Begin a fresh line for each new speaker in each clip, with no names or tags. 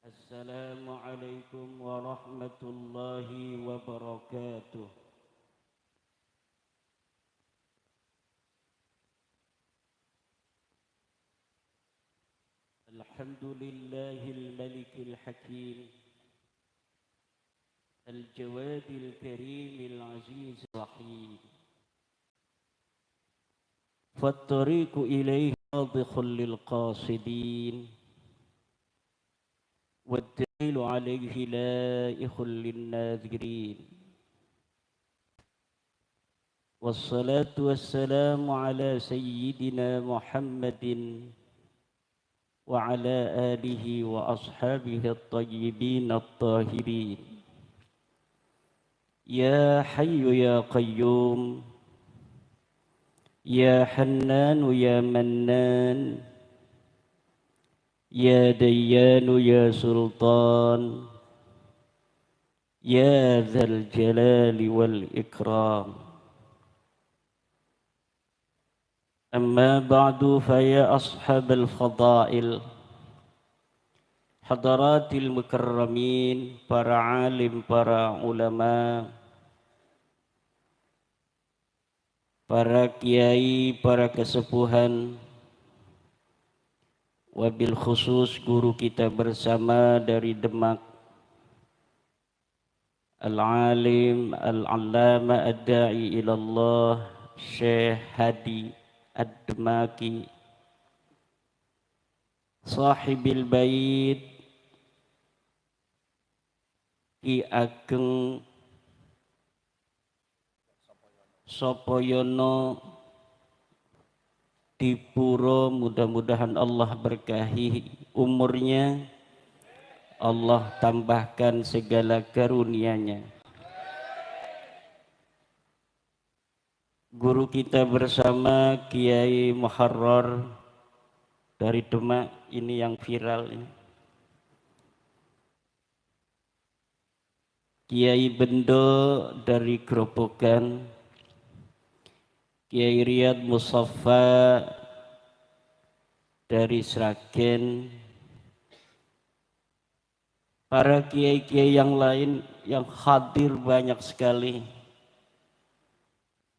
السلام عليكم ورحمة الله وبركاته. الحمد لله الملك الحكيم الجواد الكريم العزيز الرحيم، فالطريق إليه واضح للقاصدين، والدليل عليه لائخ للناذرين، والصلاة والسلام على سيدنا محمد وعلى آله وأصحابه الطيبين الطاهرين. يا حي يا قيوم، يا حنان يا منان، يا ديان يا سلطان، يا ذا الجلال والإكرام. أما بعد، فيا أصحاب الفضائل، حضرات المكرمين، para alim, para ulama, para kiai, para kesepuhan, wabil khusus guru kita bersama dari Demak, Al-Alim, Al-Allama, Ad-Da'i ilallah, Syekh Hadi Ad-Demaki, Sahibil Bait, Ki Ageng Sopoyono Dipuro, mudah-mudahan Allah berkahi umurnya, Allah tambahkan segala karunia-Nya. Guru kita bersama Kiai Muharrar dari Demak, ini yang viral ini. Kiai Bendo dari Grobogan, Kiai Riyad Musaffa dari Sragen, para kiai-kiai yang lain yang hadir banyak sekali.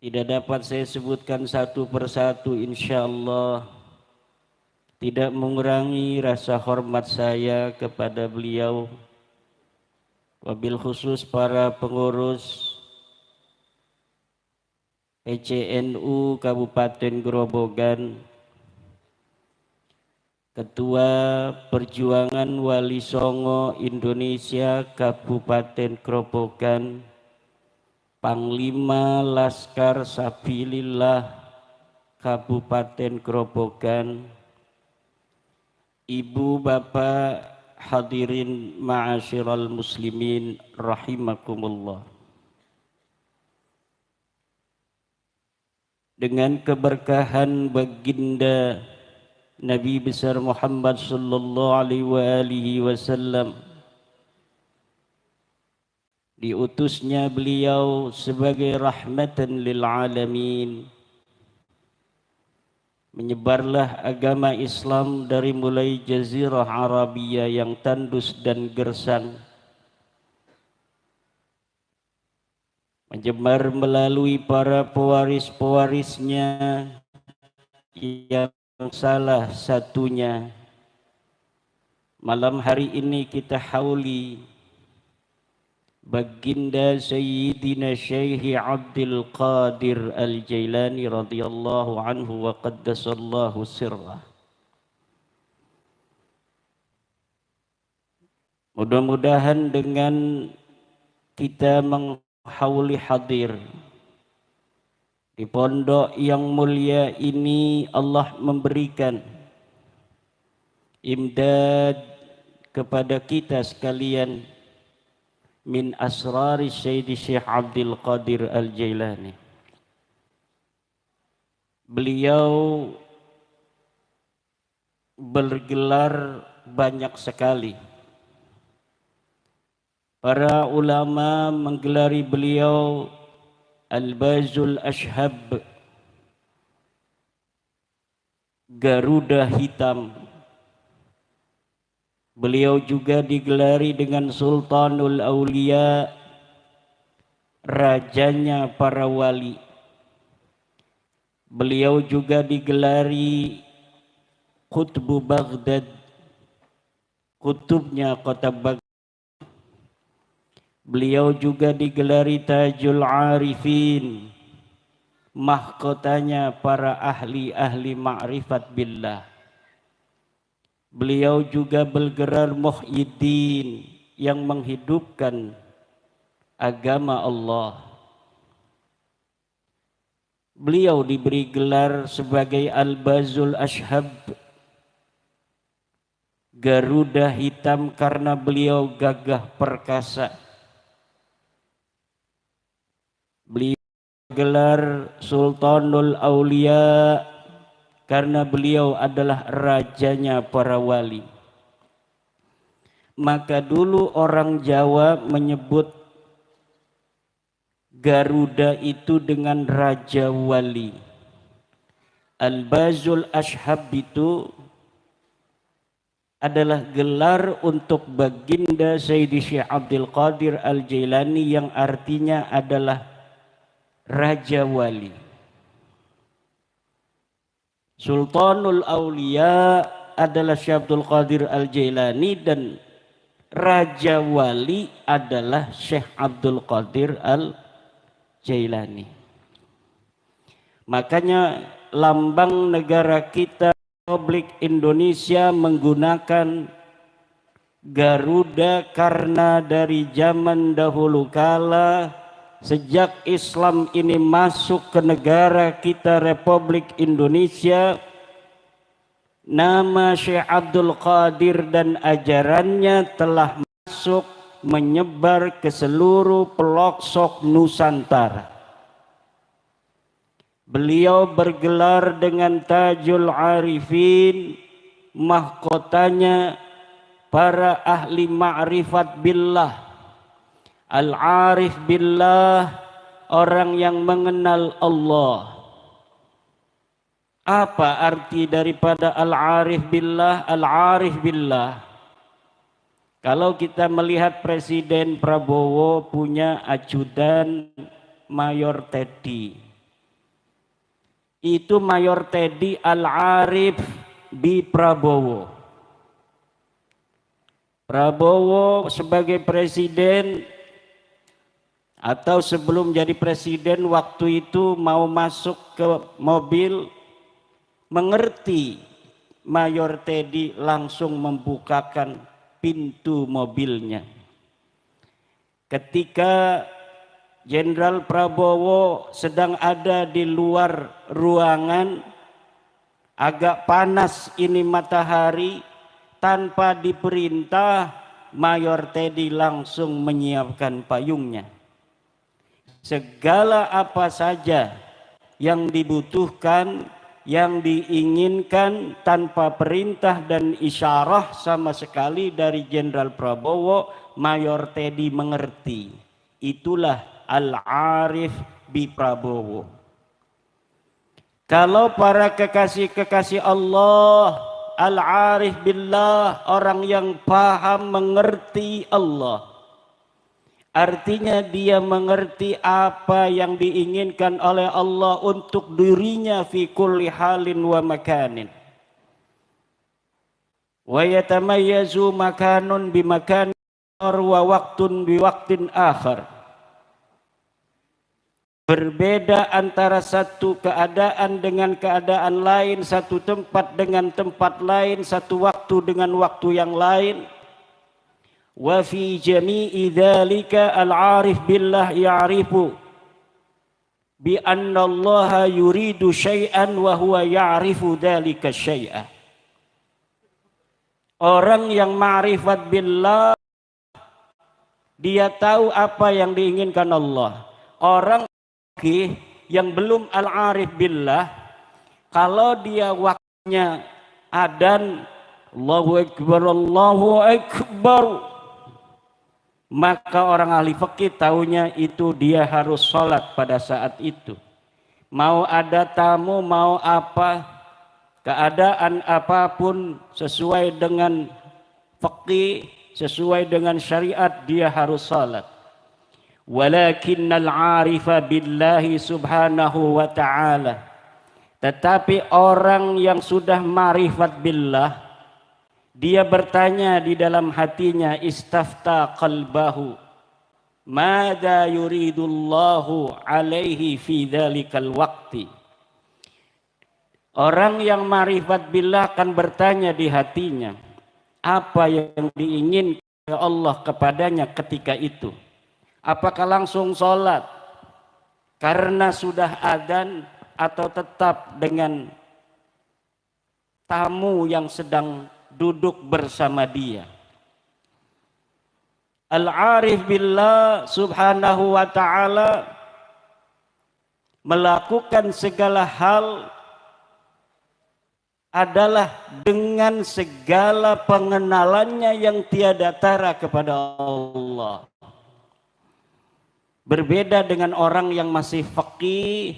Tidak dapat saya sebutkan satu persatu, insya Allah tidak mengurangi rasa hormat saya kepada beliau, wabil khusus para pengurus PCNU Kabupaten Grobogan, Ketua Perjuangan Wali Songo Indonesia Kabupaten Grobogan, Panglima Laskar Sabilillah Kabupaten Grobogan, Ibu Bapak hadirin ma'asyiral muslimin rahimakumullah. Dengan keberkahan baginda Nabi besar Muhammad sallallahu alaihi wasallam, diutusnya beliau sebagai rahmatan lil alamin, menyebarlah agama Islam dari mulai Jazirah Arabia yang tandus dan gersang, menyebar melalui para pewaris-pewarisnya yang salah satunya malam hari ini kita hauli baginda Sayyidina Syekh Abdul Qadir Al-Jailani radhiyallahu anhu wa qaddasallahu sirrah. Mudah-mudahan dengan kita menghauli hadir di pondok yang mulia ini, Allah memberikan imdad kepada kita sekalian min asrari Sayyidi Syekh Abdul Qadir Al-Jailani. Beliau bergelar banyak sekali. Para ulama menggelari beliau Al-Bazul Ashhab, Garuda Hitam, Beliau juga digelari dengan Sultanul Aulia, rajanya para wali. Beliau juga digelari Qutbu Baghdad, kutubnya kota Baghdad. Beliau juga digelari Tajul Arifin, mahkotanya para ahli-ahli ma'rifat billah. Beliau juga bergelar Muhyiddin, yang menghidupkan agama Allah. Beliau diberi gelar sebagai Al-Bazul Ashhab, Garuda hitam, karena beliau gagah perkasa. Beliau gelar Sultanul Aulia karena beliau adalah rajanya para wali. Maka dulu orang Jawa menyebut Garuda itu dengan raja wali. Al-Bazul Ashhab itu adalah gelar untuk baginda Sayyidi Syekh Abdul Qadir Al-Jailani, yang artinya adalah raja wali. Sultanul Aulia adalah Syekh Abdul Qadir Al-Jailani dan raja wali adalah Syekh Abdul Qadir Al-Jailani. Makanya lambang negara kita, Republik Indonesia, menggunakan Garuda karena dari zaman dahulu kala, sejak Islam ini masuk ke negara kita Republik Indonesia, nama Syekh Abdul Qadir dan ajarannya telah masuk menyebar ke seluruh pelosok Nusantara. Beliau bergelar dengan Tajul Arifin, mahkotanya para ahli ma'rifat billah. Al-Arif billah, orang yang mengenal Allah. Apa arti daripada Al-Arif billah? Al-Arif billah, kalau kita melihat Presiden Prabowo punya ajudan Mayor Teddy, itu Mayor Teddy Al-Arif bi Prabowo. Prabowo sebagai presiden atau sebelum jadi presiden, waktu itu mau masuk ke mobil, mengerti Mayor Teddy langsung membukakan pintu mobilnya. Ketika Jenderal Prabowo sedang ada di luar ruangan, agak panas ini matahari, tanpa diperintah Mayor Teddy langsung menyiapkan payungnya. Segala apa saja yang dibutuhkan, yang diinginkan, tanpa perintah dan isyarah sama sekali dari Jenderal Prabowo, Mayor Teddy mengerti. Itulah Al-Arif bi Prabowo. Kalau para kekasih-kekasih Allah, Al-Arif billah, orang yang paham mengerti Allah, artinya dia mengerti apa yang diinginkan oleh Allah untuk dirinya fi kulli halin wa makanin. Wa yatamayyazu makanun bi makan wa waktun bi waktin akhar. Berbeda antara satu keadaan dengan keadaan lain, satu tempat dengan tempat lain, satu waktu dengan waktu yang lain. Wa fi jami'i dzalika al-arif billah ya'rifu bi anna Allah yuridu syai'an wa huwa ya'rifu dzalika syai'a. Orang yang ma'rifat billah, dia tahu apa yang diinginkan Allah. Orang yang belum al-arif billah, kalau dia waktunya adzan Allahu Akbar, maka orang ahli fikih tahunya itu dia harus sholat pada saat itu. Mau ada tamu, mau apa, keadaan apapun sesuai dengan faqih, sesuai dengan syariat, dia harus salat. Walakinnal 'arifa billahi subhanahu wa ta'ala, tetapi orang yang sudah ma'rifat billah, dia bertanya di dalam hatinya, istafta qalbahu, mada yuridullahu alaihi fi dhalikal waqti. Orang yang ma'rifat billah akan bertanya di hatinya, apa yang diinginkan Allah kepadanya ketika itu. Apakah langsung sholat karena sudah adzan, atau tetap dengan tamu yang sedang duduk bersama dia. Al-arif billah subhanahu wa ta'ala melakukan segala hal adalah dengan segala pengenalannya yang tiada tara kepada Allah. Berbeda dengan orang yang masih faqih,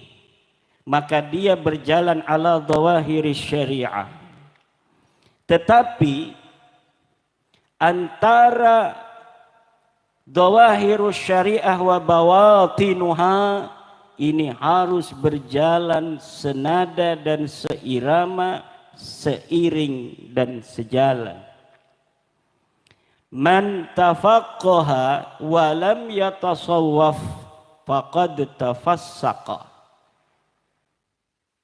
maka dia berjalan ala dhawahiri syariah. Tetapi antara dhawahiru syariah wa bawatinuha ini harus berjalan senada dan seirama, seiring dan sejalan. Man tafaqqaha wa lam yatasawwaf faqad tafassaqa,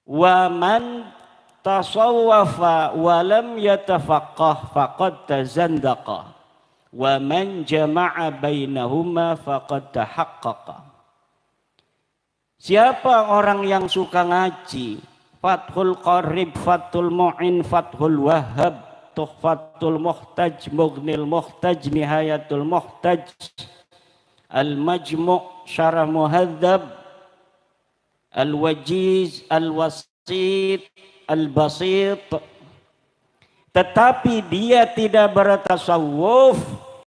wa man tasawwafa wa lam yatafaqqah faqad tazandaqa, wa man jama'a bainahuma faqad tahaqqaqa. Siapa orang yang suka ngaji, Fathul Qarib, Fathul Mu'in, Fathul Wahhab, Tuhfatul Muhtaj, Mughnil Muhtaj, Nihayatul Muhtaj, Al-Majmu', Syarah Muhadzab, Al-Wajiz, Al-Wasit, Al-Basit, tetapi dia tidak bertasawuf,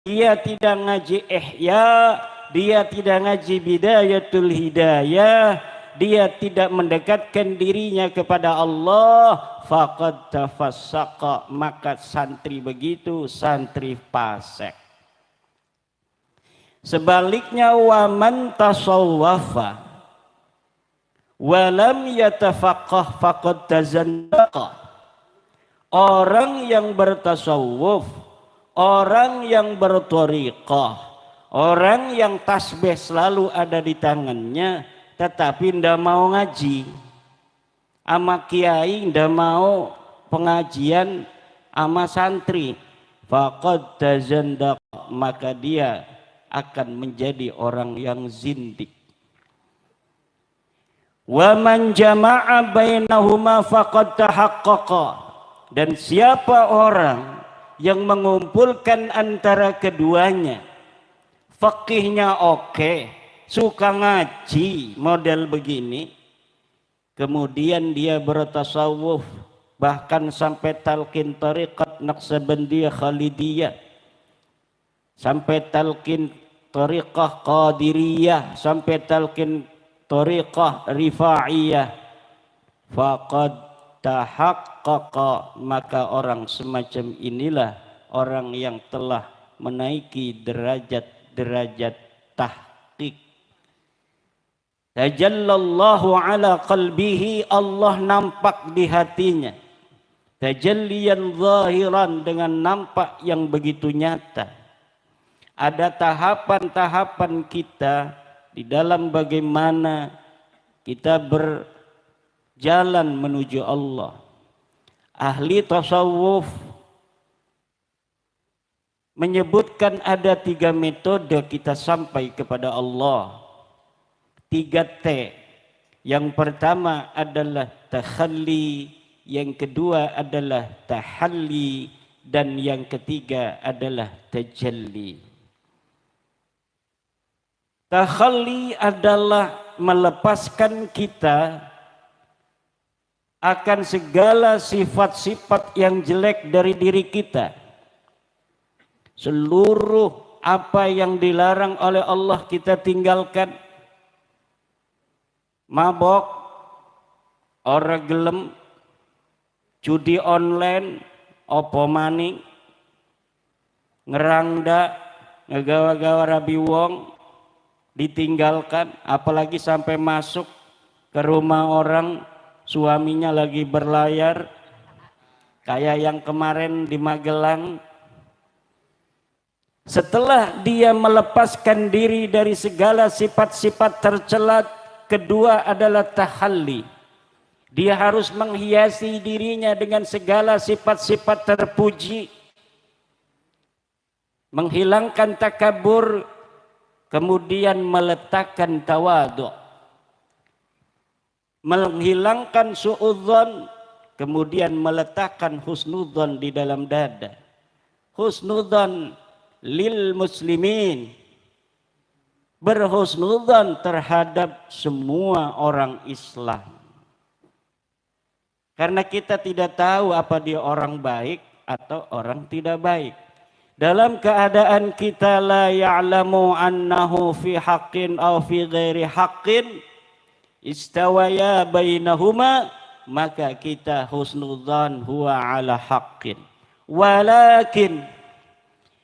dia tidak ngaji Ihya, dia tidak ngaji Bidayatul Hidayah, dia tidak mendekatkan dirinya kepada Allah, faqad tafassaqa, maka santri begitu santri fasik. Sebaliknya, wa man tasawwafa wa lam yatafaqqah faqad tazandaqa. Orang yang bertasawuf, orang yang berthariqah, orang yang tasbih selalu ada di tangannya, tetapi tidak mau ngaji ama kiai, tidak mau pengajian ama santri, faqad tazandaq, maka dia akan menjadi orang yang zindik. Wa man jama'a bainahuma faqad tahaqqaqa, dan siapa orang yang mengumpulkan antara keduanya, fakihnya oke, suka ngaji model begini, kemudian dia bertasawuf, bahkan sampai talqin tariqat Naqsabandiyah Khalidiyah, sampai talqin tariqah Qadiriyah, sampai talqin tariqah Rifa'iyah, faqad tahaqqaqa, maka orang semacam inilah orang yang telah menaiki derajat tahqiq. Tajallallahu ala qalbihi, Allah nampak di hatinya. Tajalliyan zahiran, dengan nampak yang begitu nyata. Ada tahapan-tahapan kita di dalam bagaimana kita berjalan menuju Allah. Ahli tasawuf menyebutkan ada 3 metode kita sampai kepada Allah. 3T. Yang pertama adalah takhalli, yang kedua adalah tahalli, dan yang ketiga adalah tajalli. Takhalli adalah melepaskan kita akan segala sifat-sifat yang jelek dari diri kita. Seluruh apa yang dilarang oleh Allah kita tinggalkan. Mabok, ora gelem, judi online, opo maning, ngerangda, ngegawa-gawa rabi wong, ditinggalkan, apalagi sampai masuk ke rumah orang, suaminya lagi berlayar, kayak yang kemarin di Magelang. Setelah dia melepaskan diri dari segala sifat-sifat tercela, kedua adalah tahalli. Dia harus menghiasi dirinya dengan segala sifat-sifat terpuji, menghilangkan takabur, kemudian meletakkan tawadhu, menghilangkan suudzon, kemudian meletakkan husnudzon di dalam dada. Husnudzon lil muslimin, berhusnudzon terhadap semua orang Islam. Karena kita tidak tahu apa dia orang baik atau orang tidak baik. Dalam keadaan kita la ya'lamu annahu fi haqqin aw fi ghairi haqqin istawaya bainahuma, maka kita husnudzan huwa ala haqqin. Walakin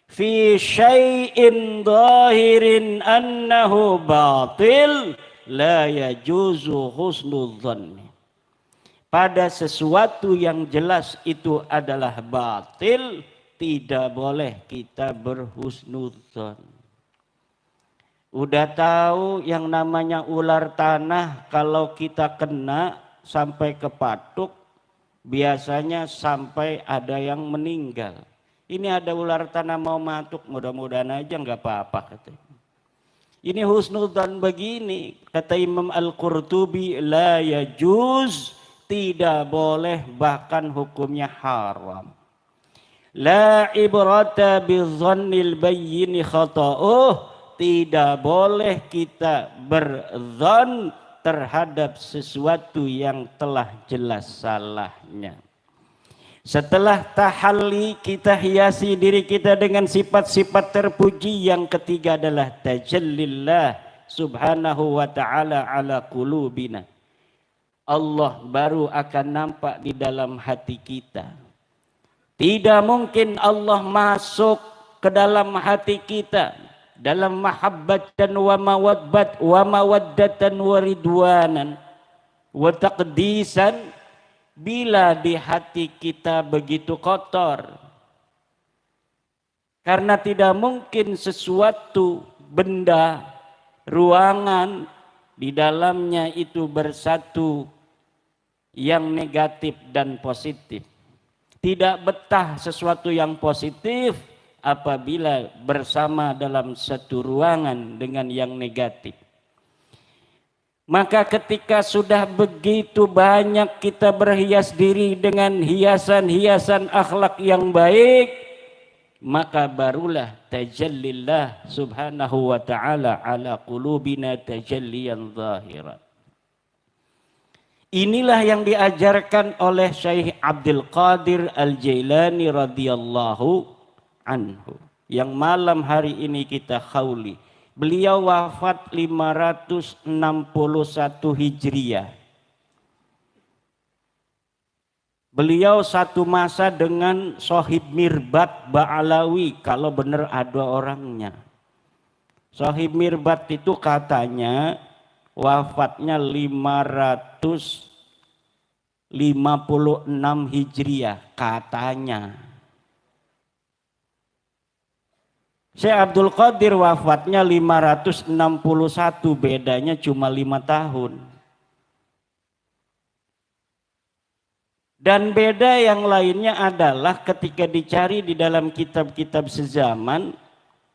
fi syai'in zahirin annahu batil la yajuzu husnudzan. Pada sesuatu yang jelas itu adalah batil, tidak boleh kita berhusnudzon. Udah tahu yang namanya ular tanah, kalau kita kena sampai ke patuk, biasanya sampai ada yang meninggal. Ini ada ular tanah mau matuk, mudah-mudahan aja nggak apa-apa katanya. Ini husnudzon begini, kata Imam Al-Qurtubi, la yajuz, tidak boleh, bahkan hukumnya haram. La ibrata bidzannil bayyin khata'uh, tidak boleh kita berzon terhadap sesuatu yang telah jelas salahnya. Setelah tahalli, kita hiasi diri kita dengan sifat-sifat terpuji. Yang ketiga adalah tajallillah subhanahu wa ta'ala ala qulubina. Allah baru akan nampak di dalam hati kita. Tidak mungkin Allah masuk ke dalam hati kita dalam mahabbatan wa mawaddatan wa ridwanan wa taqdisan bila di hati kita begitu kotor. Karena tidak mungkin sesuatu benda, ruangan di dalamnya itu bersatu yang negatif dan positif. Tidak betah sesuatu yang positif apabila bersama dalam satu ruangan dengan yang negatif. Maka ketika sudah begitu banyak kita berhias diri dengan hiasan-hiasan akhlak yang baik, maka barulah tajallillah subhanahu wa ta'ala ala qulubina tajalliyan zahiran. Inilah yang diajarkan oleh Syekh Abdul Qadir Al-Jailani radhiyallahu anhu, yang malam hari ini kita khauli. Beliau wafat 561 Hijriah. Beliau satu masa dengan Sohib Mirbat Ba'alawi, kalau benar ada orangnya. Sohib Mirbat itu katanya wafatnya 556 Hijriah katanya. Syekh Abdul Qadir wafatnya 561, bedanya cuma 5 tahun. Dan beda yang lainnya adalah ketika dicari di dalam kitab-kitab sezaman,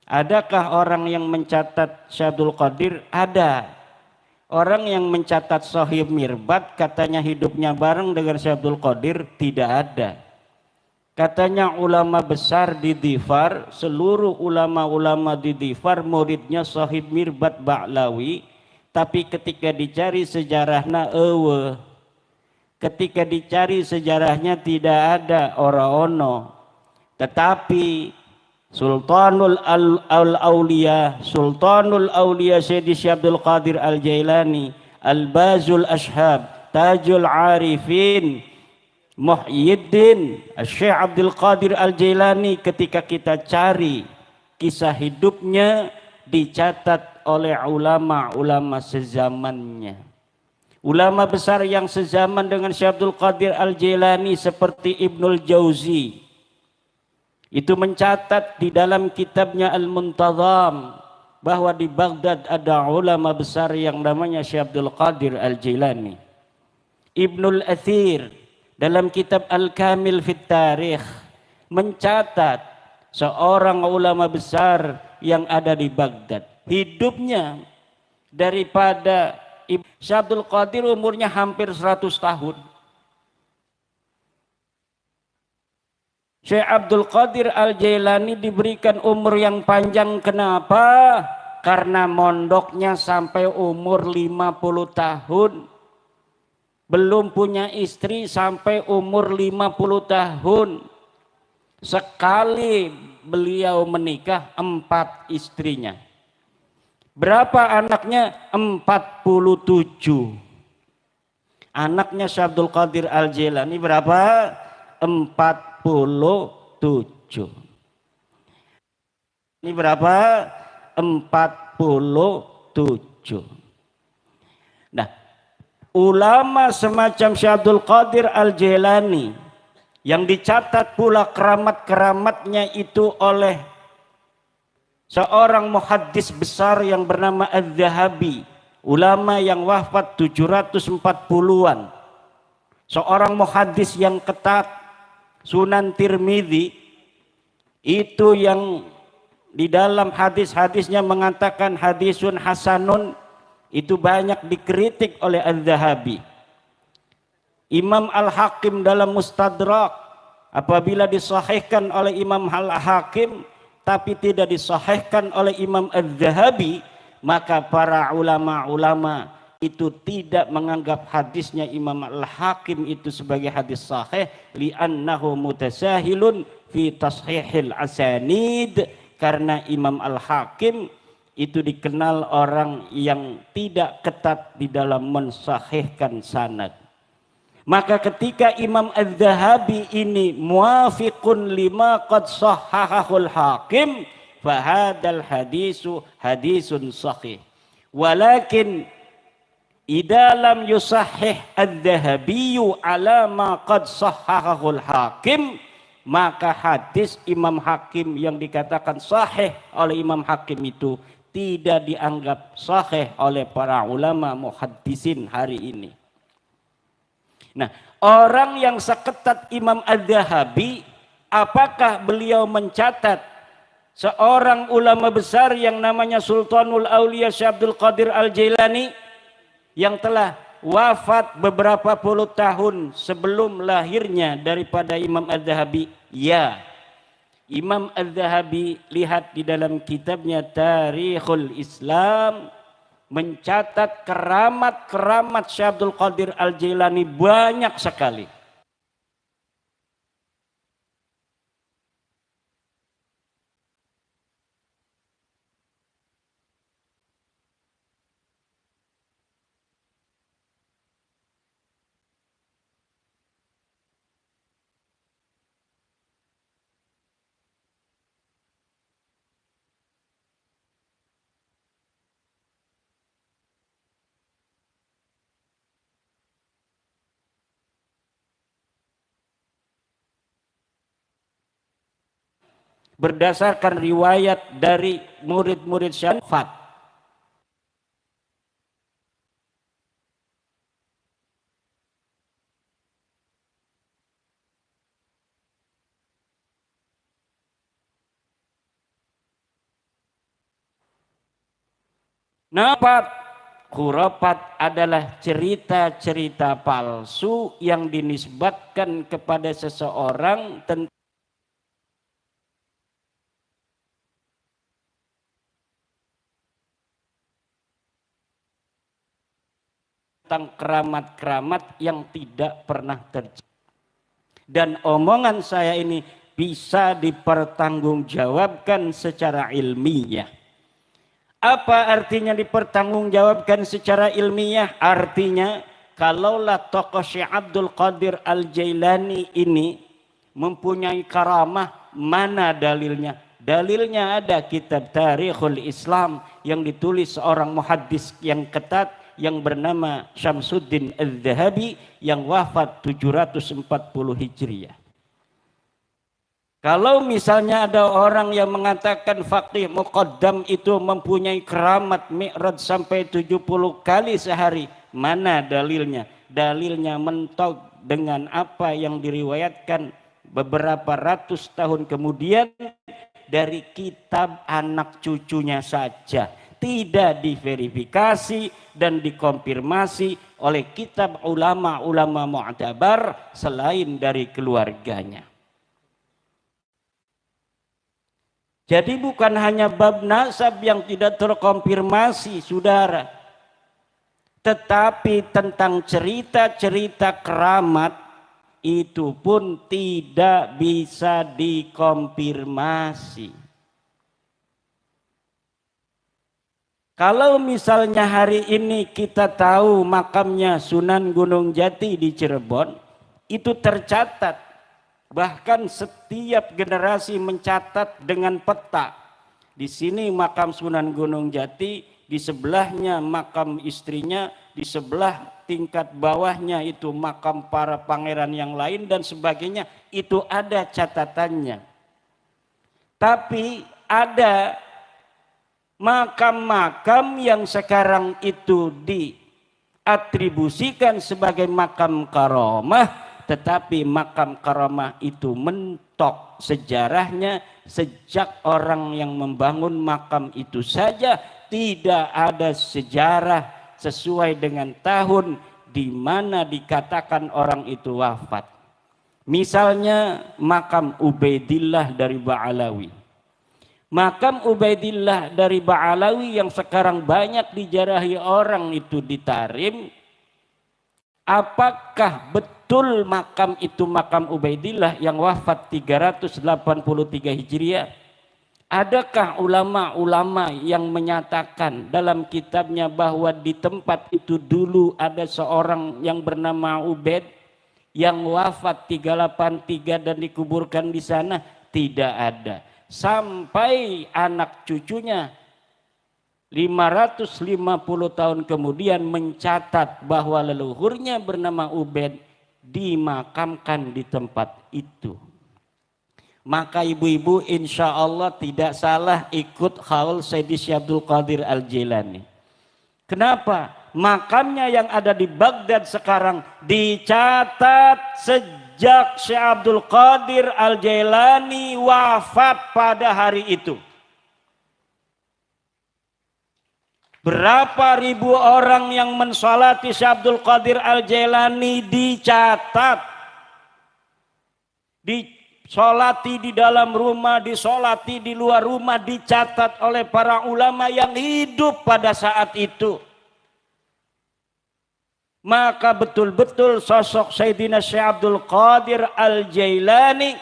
adakah orang yang mencatat Syekh Abdul Qadir? Ada. Orang yang mencatat Sohib Mirbat katanya hidupnya bareng dengan Syekh Abdul Qadir, tidak ada. Katanya ulama besar di Dhifar, seluruh ulama-ulama di Dhifar muridnya Sohib Mirbat Ba'lawi, tapi ketika dicari sejarahnya ketika dicari sejarahnya tidak ada ora-ono. Tetapi Sultanul Auliya Syekh Abdul Qadir Al-Jailani, Al-Bazul Ashhab, Tajul Arifin, Muhyiddin Syekh Abdul Qadir Al-Jailani, ketika kita cari kisah hidupnya, dicatat oleh ulama-ulama sezamannya. Ulama besar yang sezaman dengan Syekh Abdul Qadir Al-Jailani seperti Ibnul Jauzi itu mencatat di dalam kitabnya Al-Muntazam bahwa di Baghdad ada ulama besar yang namanya Syekh Abdul Qadir Al-Jailani. Ibnul Athir dalam kitab Al-Kamil Fit Tarikh mencatat seorang ulama besar yang ada di Baghdad. Hidupnya daripada Syekh Abdul Qadir umurnya hampir 100 tahun. Syekh Abdul Qadir Al-Jailani diberikan umur yang panjang. Kenapa? Karena mondoknya sampai umur 50 tahun. Belum punya istri sampai umur 50 tahun. Sekali beliau menikah 4 istrinya. Berapa anaknya? 47. Anaknya Syekh Abdul Qadir Al-Jailani berapa? 47. Ini berapa? 47. Nah, ulama semacam Syekh Abdul Qadir Al-Jailani yang dicatat pula keramat-keramatnya itu oleh seorang muhaddis besar yang bernama Az-Zahabi, ulama yang wafat 740-an. Seorang muhaddis yang ketat. Sunan Tirmidzi itu yang di dalam hadis-hadisnya mengatakan hadisun hasanun, itu banyak dikritik oleh Az-Zahabi. Imam Al-Hakim dalam Mustadrak, apabila disahihkan oleh Imam Al-Hakim tapi tidak disahihkan oleh Imam Az-Zahabi, maka para ulama-ulama itu tidak menganggap hadisnya Imam Al-Hakim itu sebagai hadis sahih, li'annahu mutasahilun fi tashihil asanid, karena Imam Al-Hakim itu dikenal orang yang tidak ketat di dalam mensahihkan sanad. Maka ketika Imam Az-Zahabi ini muafiqun lima qad sahhahul Hakim, fahadal hadisu hadisun sahih. Walakin idza lam yusahhih Az-Zahabiyyu ala ma qad sahhahul Hakim, maka hadis Imam Hakim yang dikatakan sahih oleh Imam Hakim itu tidak dianggap sahih oleh para ulama muhaddisin hari ini. Nah, orang yang seketat Imam Az-Zahabi, apakah beliau mencatat seorang ulama besar yang namanya Sultanul Auliya Syekh Abdul Qadir Al-Jailani yang telah wafat beberapa puluh tahun sebelum lahirnya daripada Imam Az-Zahabi? Ya, Imam Az-Zahabi lihat di dalam kitabnya Tarikhul Islam mencatat keramat-keramat Syekh Abdul Qadir Al-Jailani banyak sekali. Berdasarkan riwayat dari murid-murid Syafat. Nafat, khurafat adalah cerita-cerita palsu yang dinisbatkan kepada seseorang tentang keramat-keramat yang tidak pernah terjadi. Dan omongan saya ini bisa dipertanggungjawabkan secara ilmiah. Apa artinya dipertanggungjawabkan secara ilmiah? Artinya kalaulah tokoh Syekh Abdul Qadir Al-Jailani ini mempunyai karamah, mana dalilnya? Dalilnya ada kitab Tarikhul Islam yang ditulis seorang muhaddis yang ketat yang bernama Syamsuddin Al-Dhahabi yang wafat 740 Hijriah. Kalau misalnya ada orang yang mengatakan faqih muqaddam itu mempunyai keramat mi'raj sampai 70 kali sehari, mana dalilnya? Dalilnya mentok dengan apa yang diriwayatkan beberapa ratus tahun kemudian dari kitab anak cucunya saja, tidak diverifikasi dan dikonfirmasi oleh kitab ulama-ulama mu'tabar selain dari keluarganya. Jadi bukan hanya bab nasab yang tidak terkonfirmasi, saudara, tetapi tentang cerita-cerita keramat itu pun tidak bisa dikonfirmasi. Kalau misalnya hari ini kita tahu makamnya Sunan Gunung Jati di Cirebon, itu tercatat. Bahkan setiap generasi mencatat dengan peta. Di sini makam Sunan Gunung Jati, di sebelahnya makam istrinya, di sebelah tingkat bawahnya itu makam para pangeran yang lain dan sebagainya. Itu ada catatannya. Tapi ada makam-makam yang sekarang itu diatribusikan sebagai makam karamah, tetapi makam karamah itu mentok sejarahnya sejak orang yang membangun makam itu saja tidak ada sejarah sesuai dengan tahun di mana dikatakan orang itu wafat. Misalnya makam Ubaidillah dari Ba'alawi. Makam Ubaidillah dari Ba'alawi yang sekarang banyak dijarahi orang itu di Tarim. Apakah betul makam itu makam Ubaidillah yang wafat 383 Hijriah? Adakah ulama-ulama yang menyatakan dalam kitabnya bahwa di tempat itu dulu ada seorang yang bernama Ubaid yang wafat 383 dan dikuburkan di sana? Tidak ada. Sampai anak cucunya 550 tahun kemudian mencatat bahwa leluhurnya bernama Ubaid dimakamkan di tempat itu. Maka ibu-ibu insya Allah tidak salah ikut haul Sayyidi Syekh Abdul Qadir Al-Jailani. Kenapa? Makamnya yang ada di Baghdad sekarang dicatat sejak Syekh Abdul Qadir Al-Jailani wafat pada hari itu. Berapa ribu orang yang mensolati Syekh Abdul Qadir Al-Jailani dicatat. Disolati di dalam rumah, disolati di luar rumah, dicatat oleh para ulama yang hidup pada saat itu. Maka betul-betul sosok Sayyidina Syekh Abdul Qadir Al-Jailani,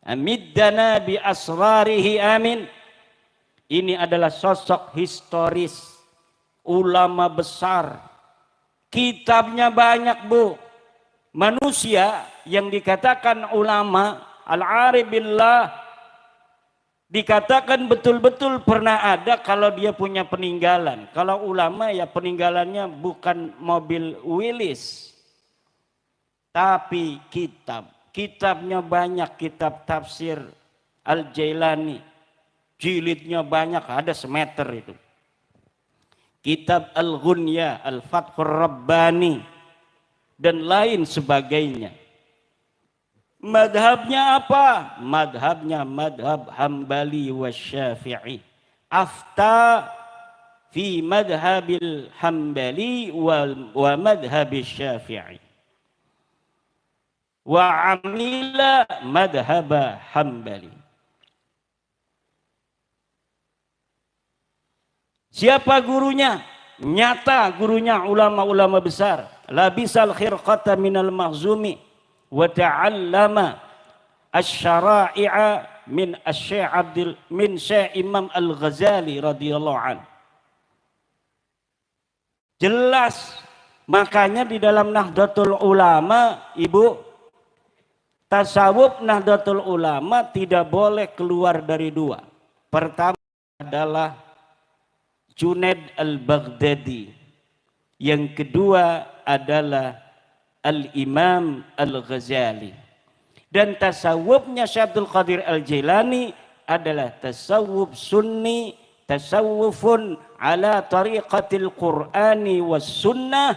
amiddana bi asrarihi amin. Ini adalah sosok historis, ulama besar. Kitabnya banyak, Bu. Manusia yang dikatakan ulama, al-arif billah, dikatakan betul-betul pernah ada kalau dia punya peninggalan. Kalau ulama ya peninggalannya bukan mobil Willys, tapi kitab. Kitabnya banyak, kitab tafsir Al-Jailani. Jilidnya banyak, ada semeter itu. Kitab Al-Ghunya, Al-Fathur Rabbani, dan lain sebagainya. Madhabnya apa? Madhabnya madhab Hambali wa Syafi'i. Afta fi madhabil Hambali wa madhabil Syafi'i. Wa amila madhaba Hambali. Siapa gurunya? Nyata gurunya ulama-ulama besar. Labisal khirqata minal mahzumi wa ta'allama asy-syara'i'a min Syekh Imam Al-Ghazali radhiyallahu an. Jelas Makanya di dalam Nahdlatul Ulama, Ibu, tasawuf Nahdlatul Ulama tidak boleh keluar dari dua. Pertama adalah Junaid al-Baghdadi. Yang kedua adalah Al-Imam Al-Ghazali. Dan tasawufnya Syekh Abdul Qadir Al-Jailani adalah tasawuf sunni, tasawufun ala tariqatil Qur'ani was sunnah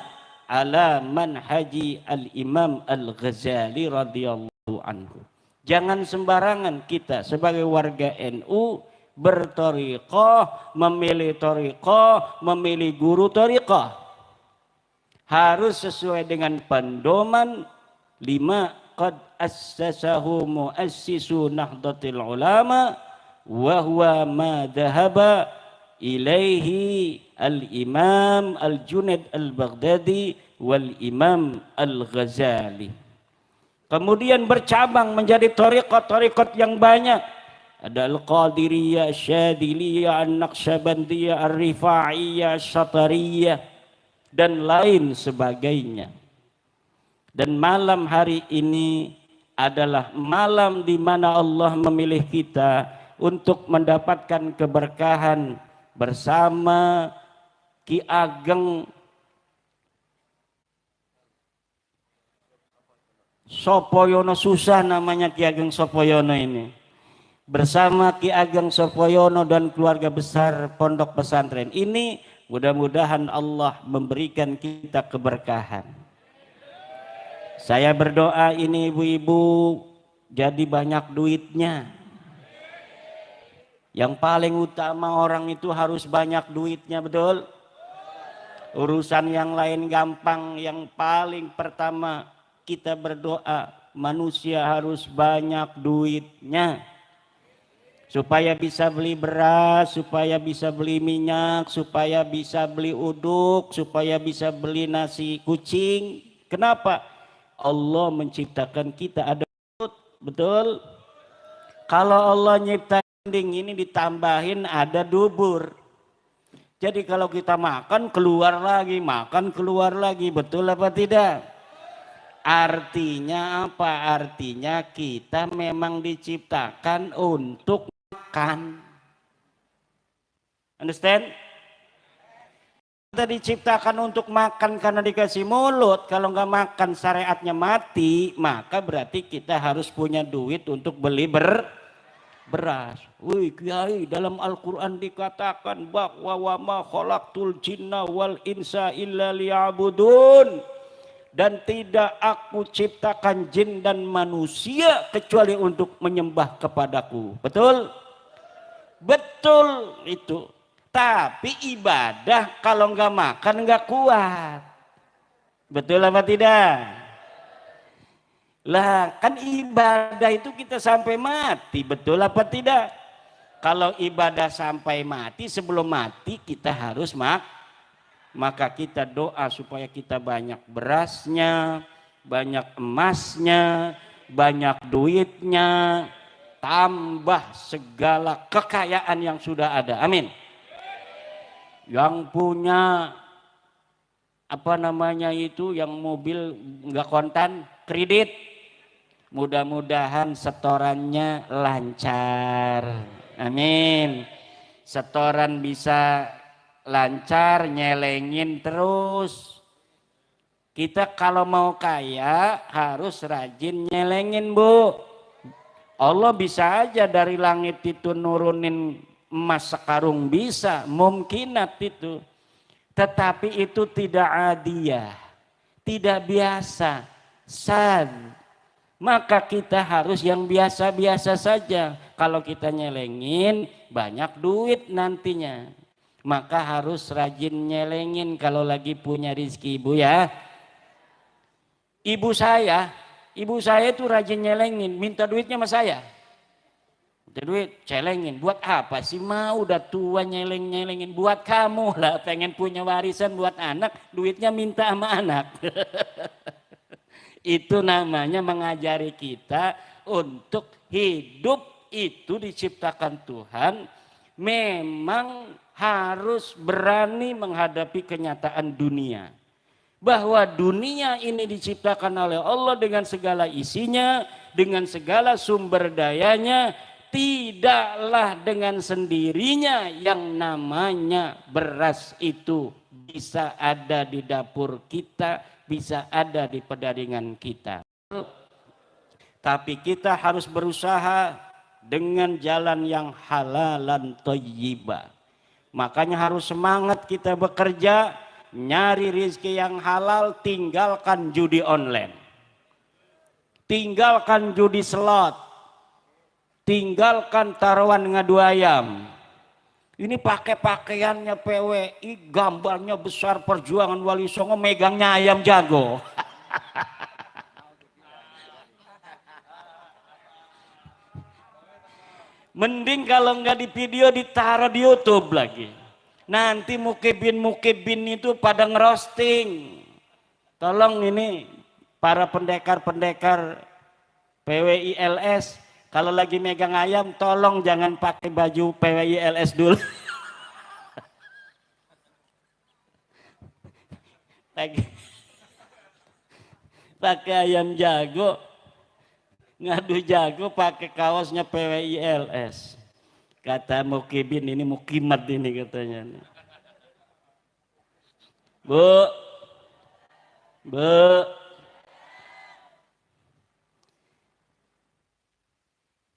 ala manhaji Al-Imam Al-Ghazali radhiyallahu anhu. Jangan sembarangan kita sebagai warga NU berthariqah, memilih thariqah, memilih guru thariqah. Harus sesuai dengan pedoman 5 qad assasahu muassisu Nahdlatul Ulama wa huwa ma dhahaba ilaihi al-Imam Al-Junaid Al-Baghdadi wal Imam Al-Ghazali. Kemudian bercabang menjadi thariqat-thariqat yang banyak. Ada Al-Qadiriyah, Syadiliyah, An-Naqsyabandiyah, Ar-Rifa'iyah, Syatariyah dan lain sebagainya. Dan malam hari ini adalah malam di mana Allah memilih kita untuk mendapatkan keberkahan bersama Ki Ageng Sopoyono. Susah namanya Ki Ageng Sopoyono ini. Bersama Ki Ageng Sopoyono dan keluarga besar Pondok Pesantren ini, mudah-mudahan Allah memberikan kita keberkahan. Saya berdoa ini ibu-ibu jadi banyak duitnya. Yang paling utama orang itu harus banyak duitnya, betul? Urusan yang lain gampang. Yang paling pertama kita berdoa, manusia harus banyak duitnya. Supaya bisa beli beras, supaya bisa beli minyak, supaya bisa beli uduk, supaya bisa beli nasi kucing. Kenapa? Allah menciptakan kita ada perut, betul? Kalau Allah nyiptakan ini ditambahin ada dubur. Jadi kalau kita makan keluar lagi, makan keluar lagi, betul apa tidak? Artinya apa? Artinya kita memang diciptakan untuk makan. Understand? Kita diciptakan untuk makan karena dikasih mulut. Kalau nggak makan syariatnya mati, maka berarti kita harus punya duit untuk beli beras. Wih Kiai, dalam Al-Quran dikatakan bahwa wa ma khalaqtul jinna wal insa illa liya'budun, dan tidak aku ciptakan jin dan manusia kecuali untuk menyembah kepadaku. Betul? Betul itu. Tapi ibadah kalau nggak makan nggak kuat. Betul apa tidak? Lah kan ibadah itu kita sampai mati. Betul apa tidak? Kalau ibadah sampai mati, sebelum mati kita harus maka kita doa supaya kita banyak berasnya, banyak emasnya, banyak duitnya, tambah segala kekayaan yang sudah ada. Amin. Yang punya apa namanya itu, yang mobil nggak kontan, kredit, mudah-mudahan setorannya lancar. Amin. Setoran bisa lancar, nyelengin terus. Kita kalau mau kaya harus rajin nyelengin, Bu. Allah bisa aja dari langit itu nurunin emas sekarung, bisa, mungkinat itu. Tetapi itu tidak adiyah, tidak biasa, sad. Maka kita harus yang biasa-biasa saja. Kalau kita nyelengin banyak duit nantinya, maka harus rajin nyelengin kalau lagi punya rezeki, Ibu ya. Ibu saya itu rajin nyelengin, minta duitnya sama saya. Duit celengin, buat apa sih, mau udah tua nyelengin, buat kamu lah, pengen punya warisan buat anak, duitnya minta sama anak. Itu namanya mengajari kita untuk hidup itu diciptakan Tuhan, memang harus berani menghadapi kenyataan dunia. bahwa dunia ini diciptakan oleh Allah dengan segala isinya, dengan segala sumber dayanya, tidaklah dengan sendirinya yang namanya beras itu bisa ada di dapur kita, bisa ada di pedaringan kita. Tapi kita harus berusaha dengan jalan yang halalan thayyibah. Makanya harus semangat kita bekerja, nyari rezeki yang halal, tinggalkan judi online. Tinggalkan judi slot. Tinggalkan taruhan ngadu ayam. Ini pakai pakaiannya PWI, gambarnya besar Perjuangan Wali Songo, megangnya ayam jago. Mending kalau nggak di video ditaruh di YouTube lagi. Nanti mukibin itu pada ngerosting. Tolong ini para pendekar-pendekar PWI LS, kalau lagi megang ayam tolong jangan pakai baju PWI LS dulu. Pakai ayam jago, ngadu jago pakai kaosnya PWI LS. Kata mukibin, ini mukimat ini katanya. Bu,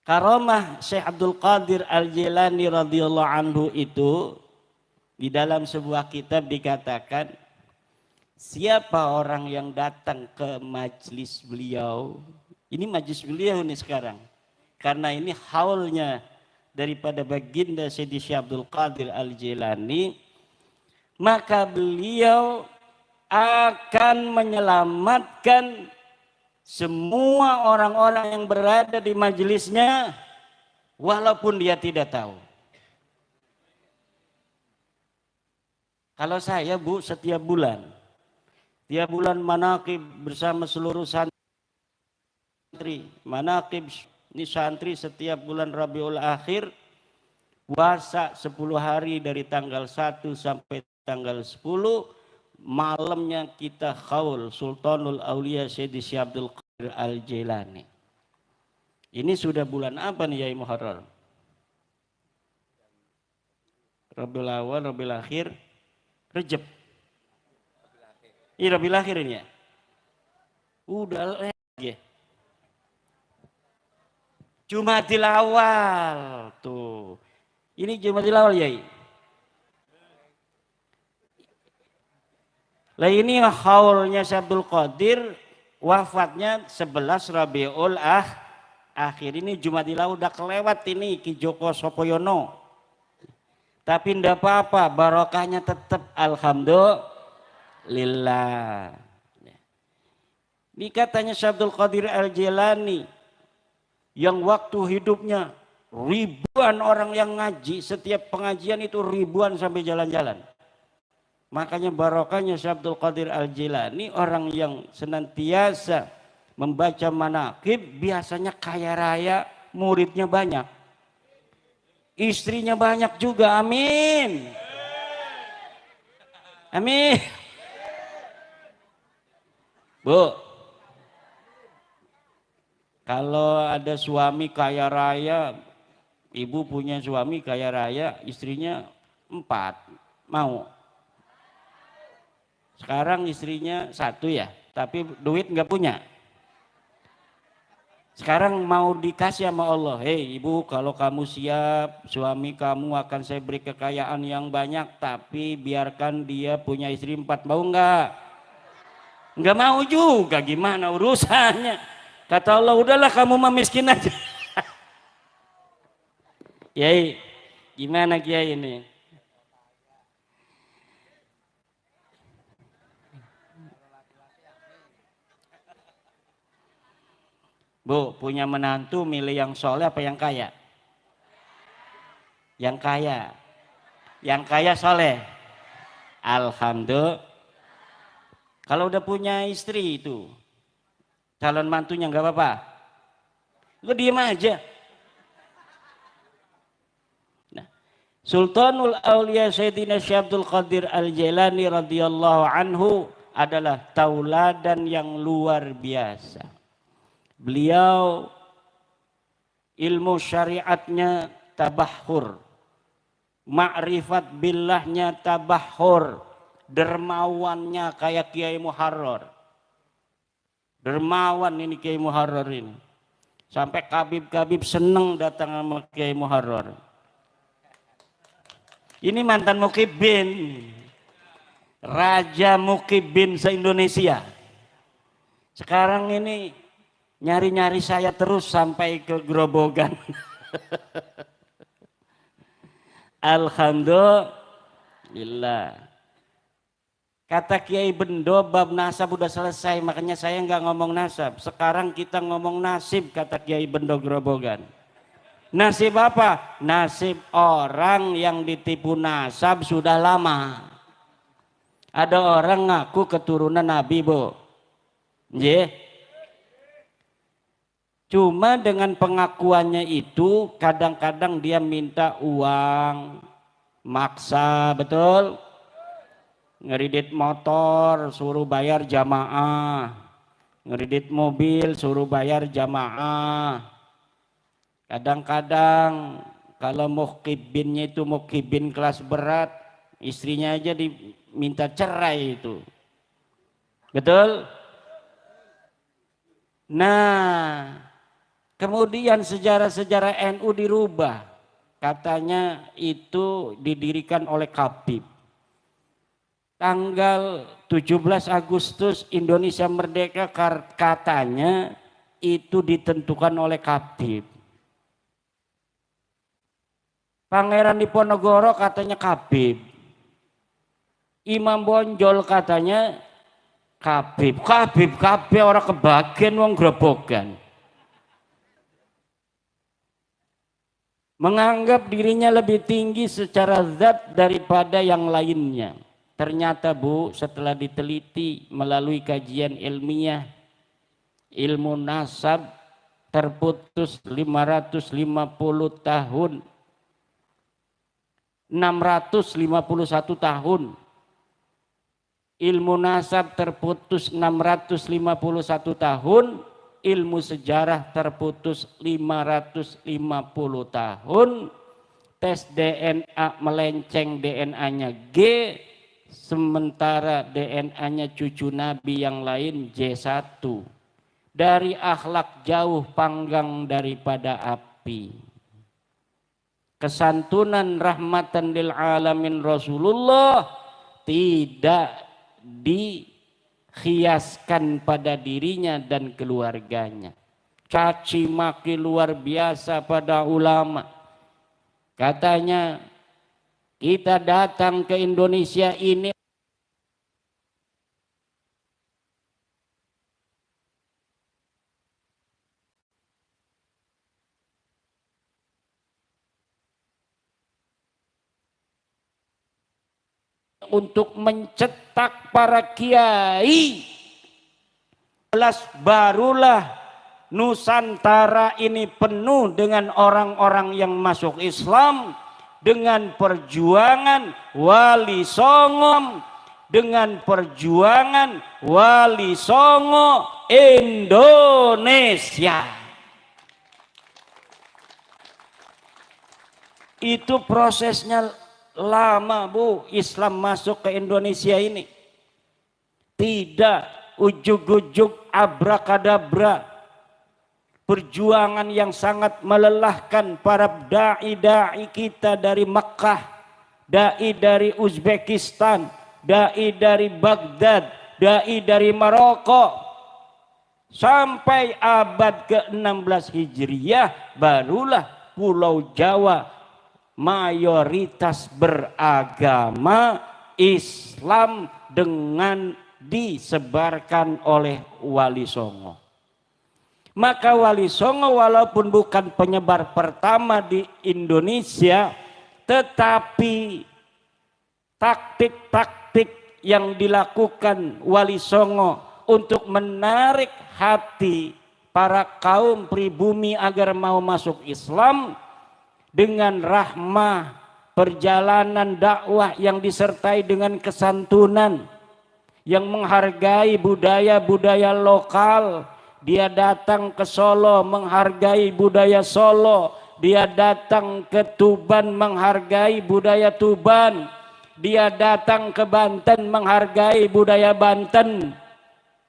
Karomah Syekh Abdul Qadir Al-Jilani radhiyallahu anhu itu di dalam sebuah kitab dikatakan, siapa orang yang datang ke majlis beliau, ini majlis beliau nih sekarang, karena ini haulnya daripada baginda Sayyidi Syekh Abdul Qadir Al-Jilani, maka beliau akan menyelamatkan semua orang-orang yang berada di majelisnya walaupun dia tidak tahu. Kalau saya Bu, setiap bulan manaqib bersama seluruh santri, manaqib ini santri setiap bulan Rabiul Akhir, puasa 10 hari dari tanggal 1 sampai tanggal 10, malamnya kita khaul Sultanul Aulia Sayyidi Syekh Abdul Qadir Al-Jilani. Ini sudah bulan apa nih Yai Muharrar? Rabiul Awal, Rabiul Akhir, Rejab. Ini Rabiul Akhir ini ya? Udah lagi. Jumadil Awal tuh. Ini Jumadil Awal Yai. Lah ini haulnya Syekh Abdul Qadir, wafatnya 11 Rabiul Akhir. Ini Jumadil Awal udah kelewat ini Ki Joko Sopoyono. Tapi enggak apa-apa, barokahnya tetap alhamdulillah. Ini katanya Syekh Abdul Qadir Al-Jilani yang waktu hidupnya ribuan orang yang ngaji, setiap pengajian itu ribuan sampai jalan-jalan. Makanya barokahnya Syekh Abdul Qadir Al-Jilani, orang yang senantiasa membaca manaqib, biasanya kaya raya, muridnya banyak, istrinya banyak juga. Amin, amin. Bu, kalau ada suami kaya raya, ibu punya suami kaya raya, istrinya 4, mau? Sekarang istrinya 1 ya, tapi duit nggak punya. Sekarang mau dikasih sama Allah, hei ibu, kalau kamu siap, suami kamu akan saya beri kekayaan yang banyak, tapi biarkan dia punya istri 4, mau nggak? Nggak mau juga, gimana urusannya? Kata Allah, udahlah kamu mah miskin aja. Kiai, gimana Kiai ini? Bu, punya menantu milih yang soleh apa yang kaya? Yang kaya. Yang kaya soleh. Alhamdulillah. Kalau udah punya istri itu, calon mantunya nggak apa-apa. Lu diem aja. Nah, Sultanul Aulia Sayyidina Syekh Abdul Qadir Al-Jilani radhiyallahu anhu adalah tauladan yang luar biasa. Beliau ilmu syariatnya tabahur, ma'rifat billahnya tabahur, dermawannya kayak Kiai Muharrar. Dermawan ini Kiai Muharrar ini. Sampai kabib-kabib seneng datang sama Kiai Muharrar. Ini mantan mukibin, raja mukibin se-Indonesia. Sekarang ini nyari-nyari saya terus sampai ke Grobogan. Alhamdulillah. Kata Kiai Bendo bab nasab udah selesai, makanya saya nggak ngomong nasab. Sekarang kita ngomong nasib, kata Kiai Bendo Grobogan. Nasib apa? Nasib orang yang ditipu nasab sudah lama. Ada orang ngaku keturunan Nabi, Bu. Yeah. Cuma dengan pengakuannya itu kadang-kadang dia minta uang, maksa, betul? Ngeridit motor suruh bayar jamaah, ngeridit mobil suruh bayar jamaah. Kadang-kadang kalau mukibinnya itu mukibin kelas berat, istrinya aja diminta cerai itu. Betul? Nah, kemudian sejarah-sejarah NU dirubah. Katanya itu didirikan oleh Khabib. Tanggal 17 Agustus Indonesia merdeka katanya itu ditentukan oleh Khabib. Pangeran Diponegoro katanya Khabib. Imam Bonjol katanya Khabib. Khabib orang kebagian wong Grobogan. Menganggap dirinya lebih tinggi secara zat daripada yang lainnya. Ternyata Bu, setelah diteliti melalui kajian ilmiah, ilmu nasab terputus 550 tahun, 651 tahun. Ilmu nasab terputus 651 tahun, ilmu sejarah terputus 550 tahun, tes DNA melenceng DNA G, sementara DNA-nya cucu Nabi yang lain J1. Dari akhlak jauh panggang daripada api. Kesantunan rahmatan lil alamin Rasulullah tidak dikhiaskan pada dirinya dan keluarganya. Caci maki luar biasa pada ulama. Katanya kita datang ke Indonesia ini untuk mencetak para kiai. Barulah Nusantara ini penuh dengan orang-orang yang masuk Islam. Dengan perjuangan Wali Songo, dengan perjuangan Wali Songo Indonesia. Itu prosesnya lama Bu, Islam masuk ke Indonesia ini. Tidak ujug-ujug abrakadabra. Perjuangan yang sangat melelahkan para dai-dai kita dari Makkah, dai dari Uzbekistan, dai dari Baghdad, dai dari Maroko. Sampai abad ke-16 Hijriah barulah Pulau Jawa mayoritas beragama Islam dengan disebarkan oleh Wali Songo. Maka Wali Songo walaupun bukan penyebar pertama di Indonesia, tetapi taktik-taktik yang dilakukan Wali Songo untuk menarik hati para kaum pribumi agar mau masuk Islam dengan rahmah perjalanan dakwah yang disertai dengan kesantunan, yang menghargai budaya-budaya lokal. Dia datang ke Solo menghargai budaya Solo. Dia datang ke Tuban menghargai budaya Tuban. Dia datang ke Banten menghargai budaya Banten.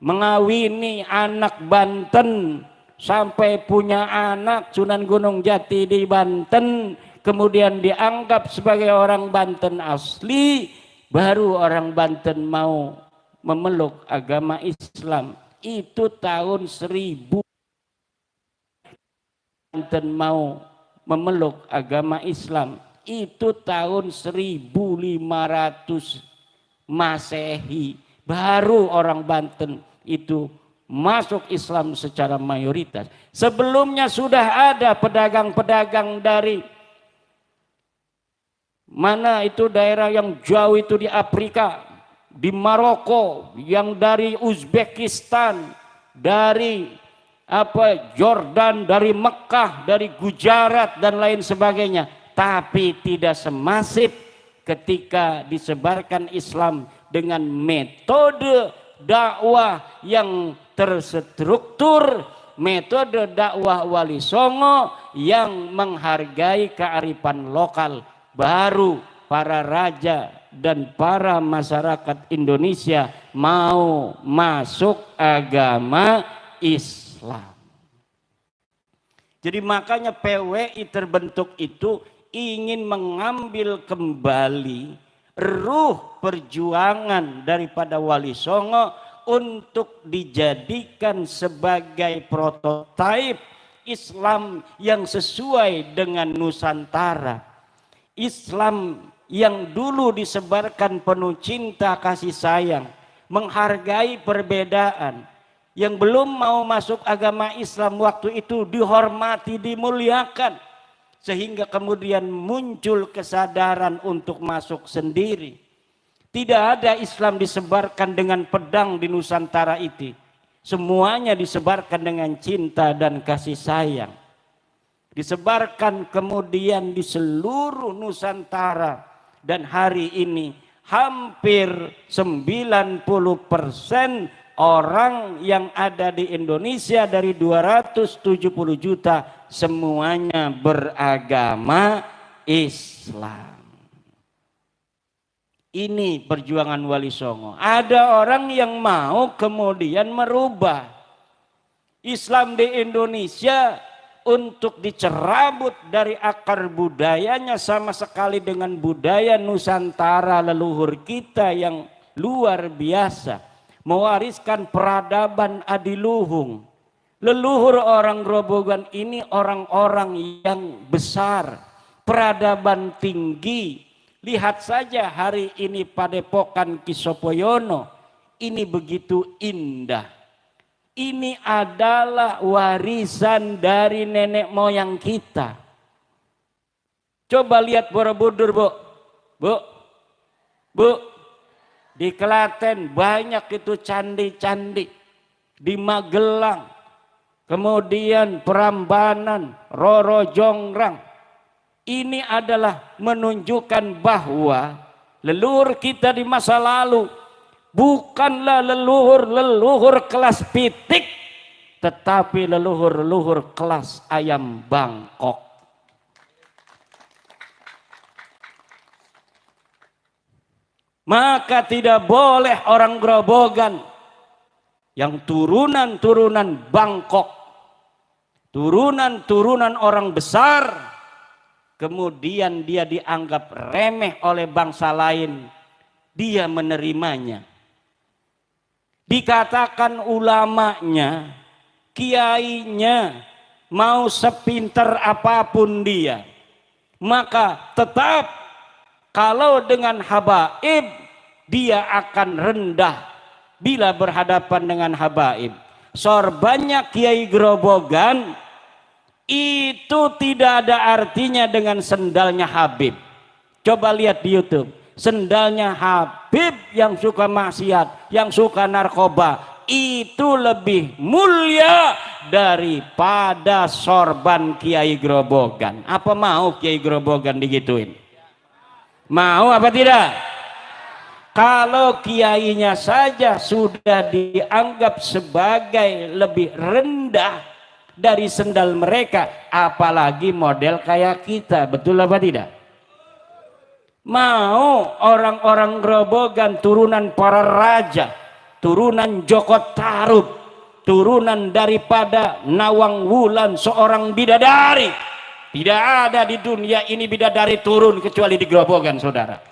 Mengawini anak Banten sampai punya anak Sunan Gunung Jati di Banten. Kemudian dianggap sebagai orang Banten asli. Baru orang Banten mau memeluk agama Islam. Itu tahun 1000 Banten mau memeluk agama Islam. Itu tahun 1500 Masehi. Baru orang Banten itu masuk Islam secara mayoritas. Sebelumnya sudah ada pedagang-pedagang dari mana itu daerah yang jauh itu di Afrika, di Maroko, yang dari Uzbekistan, dari Jordan, dari Mekah, dari Gujarat dan lain sebagainya. Tapi tidak semasif ketika disebarkan Islam dengan metode dakwah yang terstruktur, metode dakwah Wali Songo yang menghargai kearifan lokal. Baru para raja dan para masyarakat Indonesia mau masuk agama Islam. Jadi makanya PWI terbentuk itu ingin mengambil kembali ruh perjuangan daripada Wali Songo untuk dijadikan sebagai prototipe Islam yang sesuai dengan Nusantara. Islam yang dulu disebarkan penuh cinta kasih sayang, menghargai perbedaan. Yang belum mau masuk agama Islam waktu itu dihormati, dimuliakan. Sehingga kemudian muncul kesadaran untuk masuk sendiri. Tidak ada Islam disebarkan dengan pedang di Nusantara itu. Semuanya disebarkan dengan cinta dan kasih sayang. Disebarkan kemudian di seluruh Nusantara. Dan hari ini hampir 90% orang yang ada di Indonesia dari 270 juta semuanya beragama Islam. Ini perjuangan Wali Songo. Ada orang yang mau kemudian merubah Islam di Indonesia untuk dicerabut dari akar budayanya sama sekali dengan budaya Nusantara leluhur kita yang luar biasa. Mewariskan peradaban adiluhung. Leluhur orang Grobogan ini orang-orang yang besar, peradaban tinggi. Lihat saja hari ini Padepokan Kisopoyono, ini begitu indah. Ini adalah warisan dari nenek moyang kita. Coba lihat Borobudur, Bu. Bu. Di Klaten banyak itu candi-candi. Di Magelang. Kemudian Prambanan, Roro Jonggrang. Ini adalah menunjukkan bahwa leluhur kita di masa lalu bukanlah leluhur kelas pitik, tetapi leluhur kelas ayam Bangkok. Maka tidak boleh orang Grobogan yang turunan Bangkok, turunan orang besar, kemudian dia dianggap remeh oleh bangsa lain, dia menerimanya. Dikatakan ulamanya, kiainya, mau sepinter apapun dia, maka tetap kalau dengan habaib dia akan rendah bila berhadapan dengan habaib. Sorbannya Kiai Grobogan itu tidak ada artinya dengan sendalnya Habib. Coba lihat di YouTube. Sendalnya Habib yang suka maksiat, yang suka narkoba, itu lebih mulia daripada sorban Kiai Grobogan. Apa mau Kiai Grobogan digituin? Mau apa tidak? Kalau kiainya saja sudah dianggap sebagai lebih rendah dari sendal mereka, apalagi model kayak kita. Betul apa tidak? Mau orang-orang Grobogan turunan para raja, turunan Joko Tarub, turunan daripada Nawang Wulan, seorang bidadari. Tidak ada di dunia ini bidadari turun kecuali di Grobogan, saudara.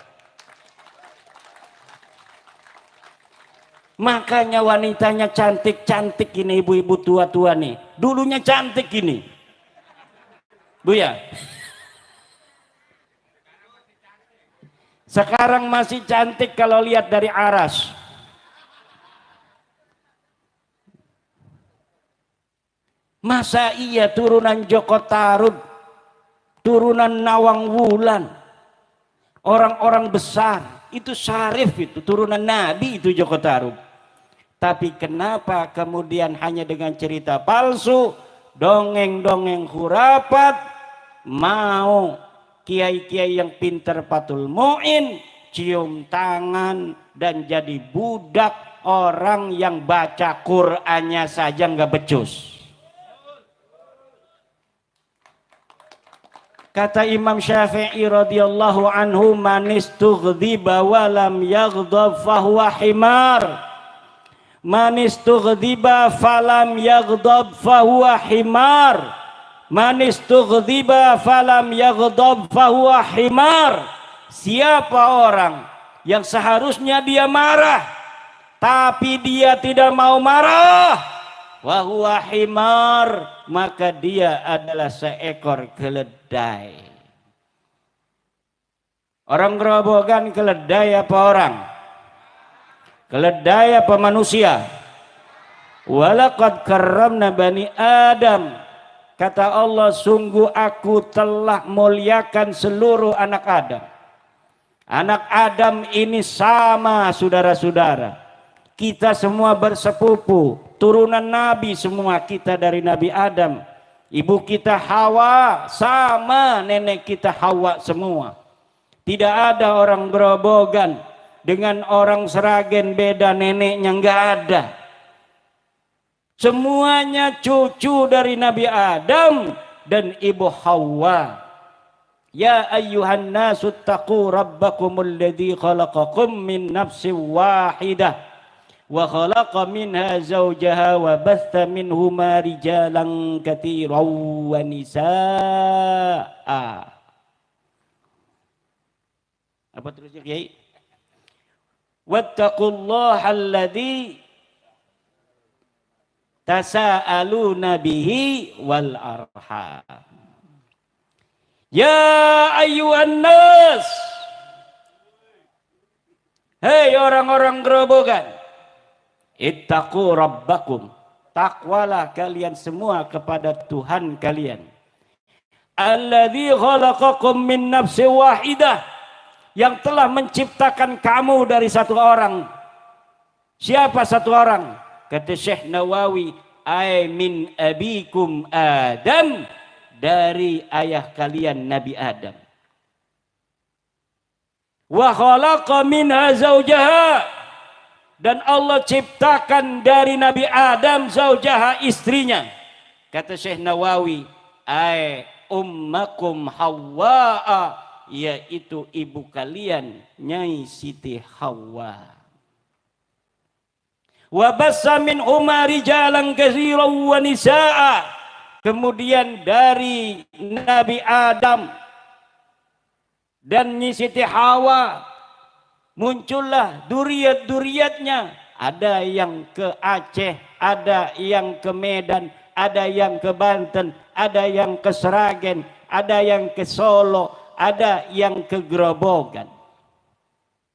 Makanya wanitanya cantik-cantik ini, ibu-ibu tua-tua nih. Dulunya cantik ini, Bu ya. Sekarang masih cantik kalau lihat dari aras. Masa iya turunan Joko Tarub, turunan Nawang Wulan, orang-orang besar, itu syarif, itu turunan Nabi, itu Joko Tarub. Tapi kenapa kemudian hanya dengan cerita palsu, dongeng-dongeng khurafat, mau kiai-kiai yang pintar patul mu'in, cium tangan dan jadi budak orang yang baca Qur'annya saja nggak becus. Kata Imam Syafi'i radhiyallahu anhu, manistughdiba wa lam yaghdab fahuwa himar. Manistughdiba falam yaghdab fahuwa himar. Manistughdiba falam yaghdab fahuwa himar. Siapa orang yang seharusnya dia marah tapi dia tidak mau marah, fahuwa himar, maka dia adalah seekor keledai. Orang Grobogan keledai apa orang? Keledai apa manusia? Walaqad karramna bani Adam. Kata Allah, sungguh aku telah muliakan seluruh anak Adam. Anak Adam ini sama, saudara-saudara. Kita semua bersepupu, turunan Nabi semua kita dari Nabi Adam. Ibu kita Hawa sama nenek kita Hawa semua. Tidak ada orang Grobogan dengan orang Seragen beda neneknya, enggak ada. Semuanya cucu dari Nabi Adam dan Ibu Hawa. Ya ayyuhan nasu taqu rabbakumul ladzi khalaqakum min nafsin wahidah wa khalaqa minha zawjaha wa batha minhuma rijalan katsiran wa nisaa. Apa terusnya, Kiai? Wattaqullaha alladzi tasaaluna bihi wal arham. Ya ayyuhan nas, hei orang-orang Grobogan, ittaqu rabbakum, takwalah kalian semua kepada Tuhan kalian. Alladzi khalaqakum min nafsin wahidah, yang telah menciptakan kamu dari satu orang. Siapa satu orang? Kata Syekh Nawawi, ay min abikum Adam, dari ayah kalian Nabi Adam. Wa khalaqa minha zawjaha, dan Allah ciptakan dari Nabi Adam zaujaha, istrinya. Kata Syekh Nawawi, ay ummakum Hawwa'a, yaitu ibu kalian Nyai Siti Hawa. Wa bassa min rijalan katsiran wa nisaa, kemudian dari Nabi Adam dan Nyai Siti Hawa muncullah duriat-duriatnya. Ada yang ke Aceh, ada yang ke Medan, ada yang ke Banten, ada yang ke Seragen, ada yang ke Solo, ada yang ke Grobogan.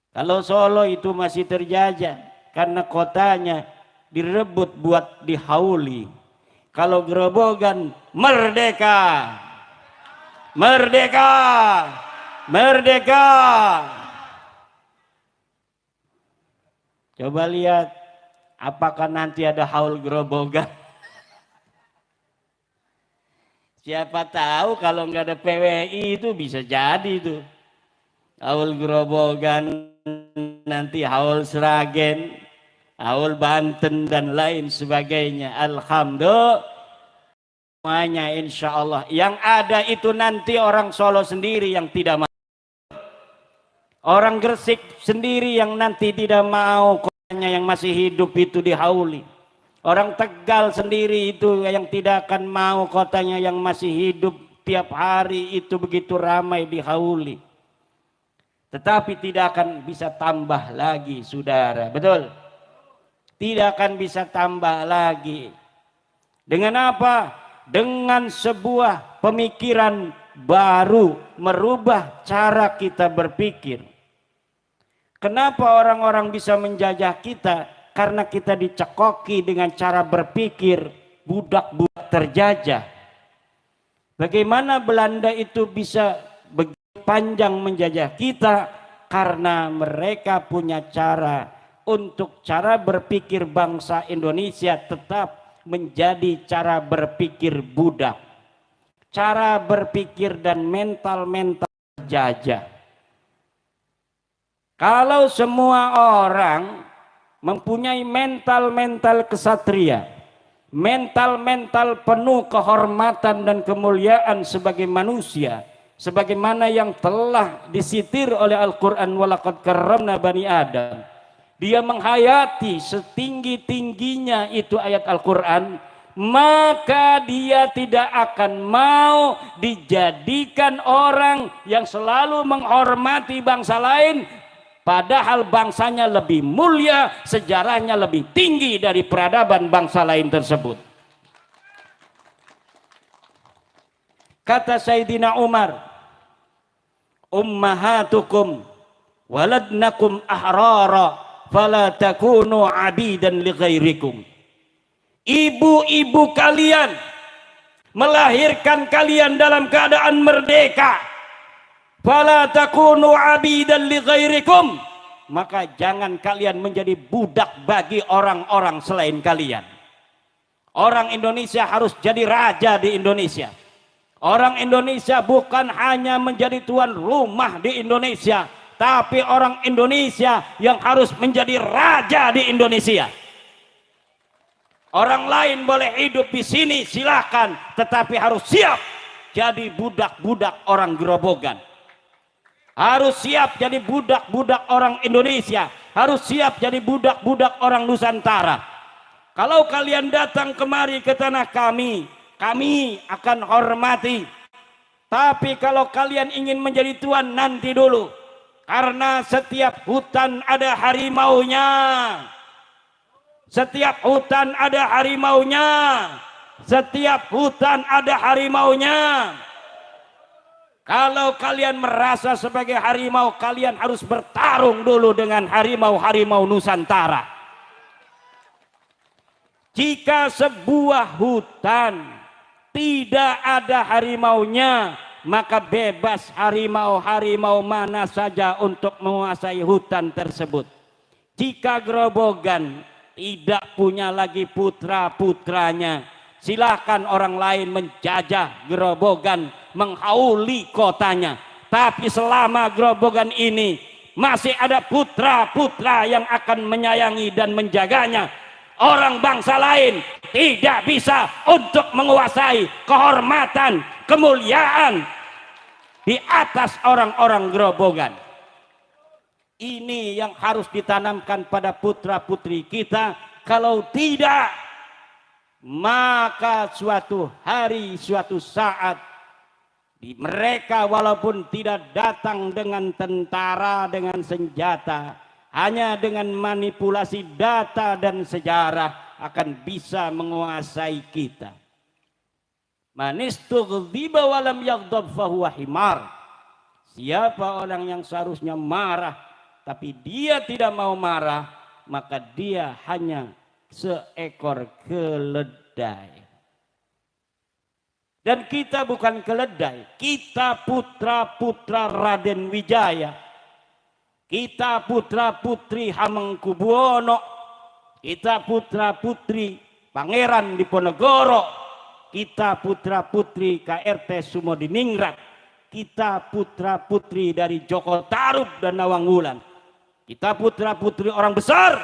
Kalau Solo itu masih terjajah karena kotanya direbut buat dihauli. Kalau Grobogan merdeka, merdeka, merdeka. Coba lihat apakah nanti ada haul Grobogan. Siapa tahu kalau nggak ada PWI itu bisa jadi itu. haul Grobogan, nanti haul Sragen, haul Banten dan lain sebagainya. Alhamdulillah semuanya insya Allah. Yang ada itu nanti orang Solo sendiri yang tidak mau. Orang Gresik sendiri yang nanti tidak mau kotanya yang masih hidup itu dihauli. Orang Tegal sendiri itu yang tidak akan mau kotanya yang masih hidup tiap hari itu begitu ramai dihauli. Tetapi tidak akan bisa tambah lagi, saudara. Betul? Tidak akan bisa tambah lagi. Dengan apa? Dengan sebuah pemikiran baru, merubah cara kita berpikir. Kenapa orang-orang bisa menjajah kita? Karena kita dicekoki dengan cara berpikir budak-budak terjajah. Bagaimana Belanda itu bisa begitu panjang menjajah kita? Karena mereka punya cara untuk cara berpikir bangsa Indonesia tetap menjadi cara berpikir budak. Cara berpikir dan mental-mental terjajah. Kalau semua orang mempunyai mental-mental kesatria, mental-mental penuh kehormatan dan kemuliaan sebagai manusia, sebagaimana yang telah disitir oleh Al-Quran, walaqad karramna bani Adam. Dia menghayati setinggi-tingginya itu ayat Al-Quran, maka dia tidak akan mau dijadikan orang yang selalu menghormati bangsa lain, padahal bangsanya lebih mulia, sejarahnya lebih tinggi dari peradaban bangsa lain tersebut. Kata Sayyidina Umar, ummahatukum waladnakum ahrara fala takunu abidan li ghairikum. Ibu-ibu kalian melahirkan kalian dalam keadaan merdeka. Fala takunu abidan li ghairikum, maka jangan kalian menjadi budak bagi orang-orang selain kalian. Orang Indonesia harus jadi raja di Indonesia. Orang Indonesia bukan hanya menjadi tuan rumah di Indonesia, tapi orang Indonesia yang harus menjadi raja di Indonesia. Orang lain boleh hidup di sini silakan, tetapi harus siap jadi budak-budak orang Grobogan. Harus siap jadi budak-budak orang Indonesia. Harus siap jadi budak-budak orang Nusantara. Kalau kalian datang kemari ke tanah kami, kami akan hormati. Tapi kalau kalian ingin menjadi tuan, nanti dulu. Karena setiap hutan ada harimaunya. Setiap hutan ada harimaunya. Setiap hutan ada harimaunya. Kalau kalian merasa sebagai harimau, kalian harus bertarung dulu dengan harimau-harimau Nusantara. Jika sebuah hutan tidak ada harimaunya, maka bebas harimau-harimau mana saja untuk menguasai hutan tersebut. Jika Grobogan tidak punya lagi putra-putranya, silahkan orang lain menjajah Grobogan, menghauli kotanya. Tapi selama Grobogan ini masih ada putra-putra yang akan menyayangi dan menjaganya, orang bangsa lain tidak bisa untuk menguasai kehormatan, kemuliaan di atas orang-orang Grobogan. Ini yang harus ditanamkan pada putra-putri kita. Kalau tidak, maka suatu hari, suatu saat, mereka walaupun tidak datang dengan tentara, dengan senjata, hanya dengan manipulasi data dan sejarah akan bisa menguasai kita. Manistughdiba walam yaghdab fahuwa himar. Siapa orang yang seharusnya marah tapi dia tidak mau marah, maka dia hanya seekor keledai. Dan kita bukan keledai, kita putra-putra Raden Wijaya, kita putra-putri Hamengkubuwono, kita putra-putri Pangeran Diponegoro, kita putra-putri KRT Sumodiningrat, kita putra-putri dari Joko Tarub dan Nawang Wulan. Kita putra-putri orang besar,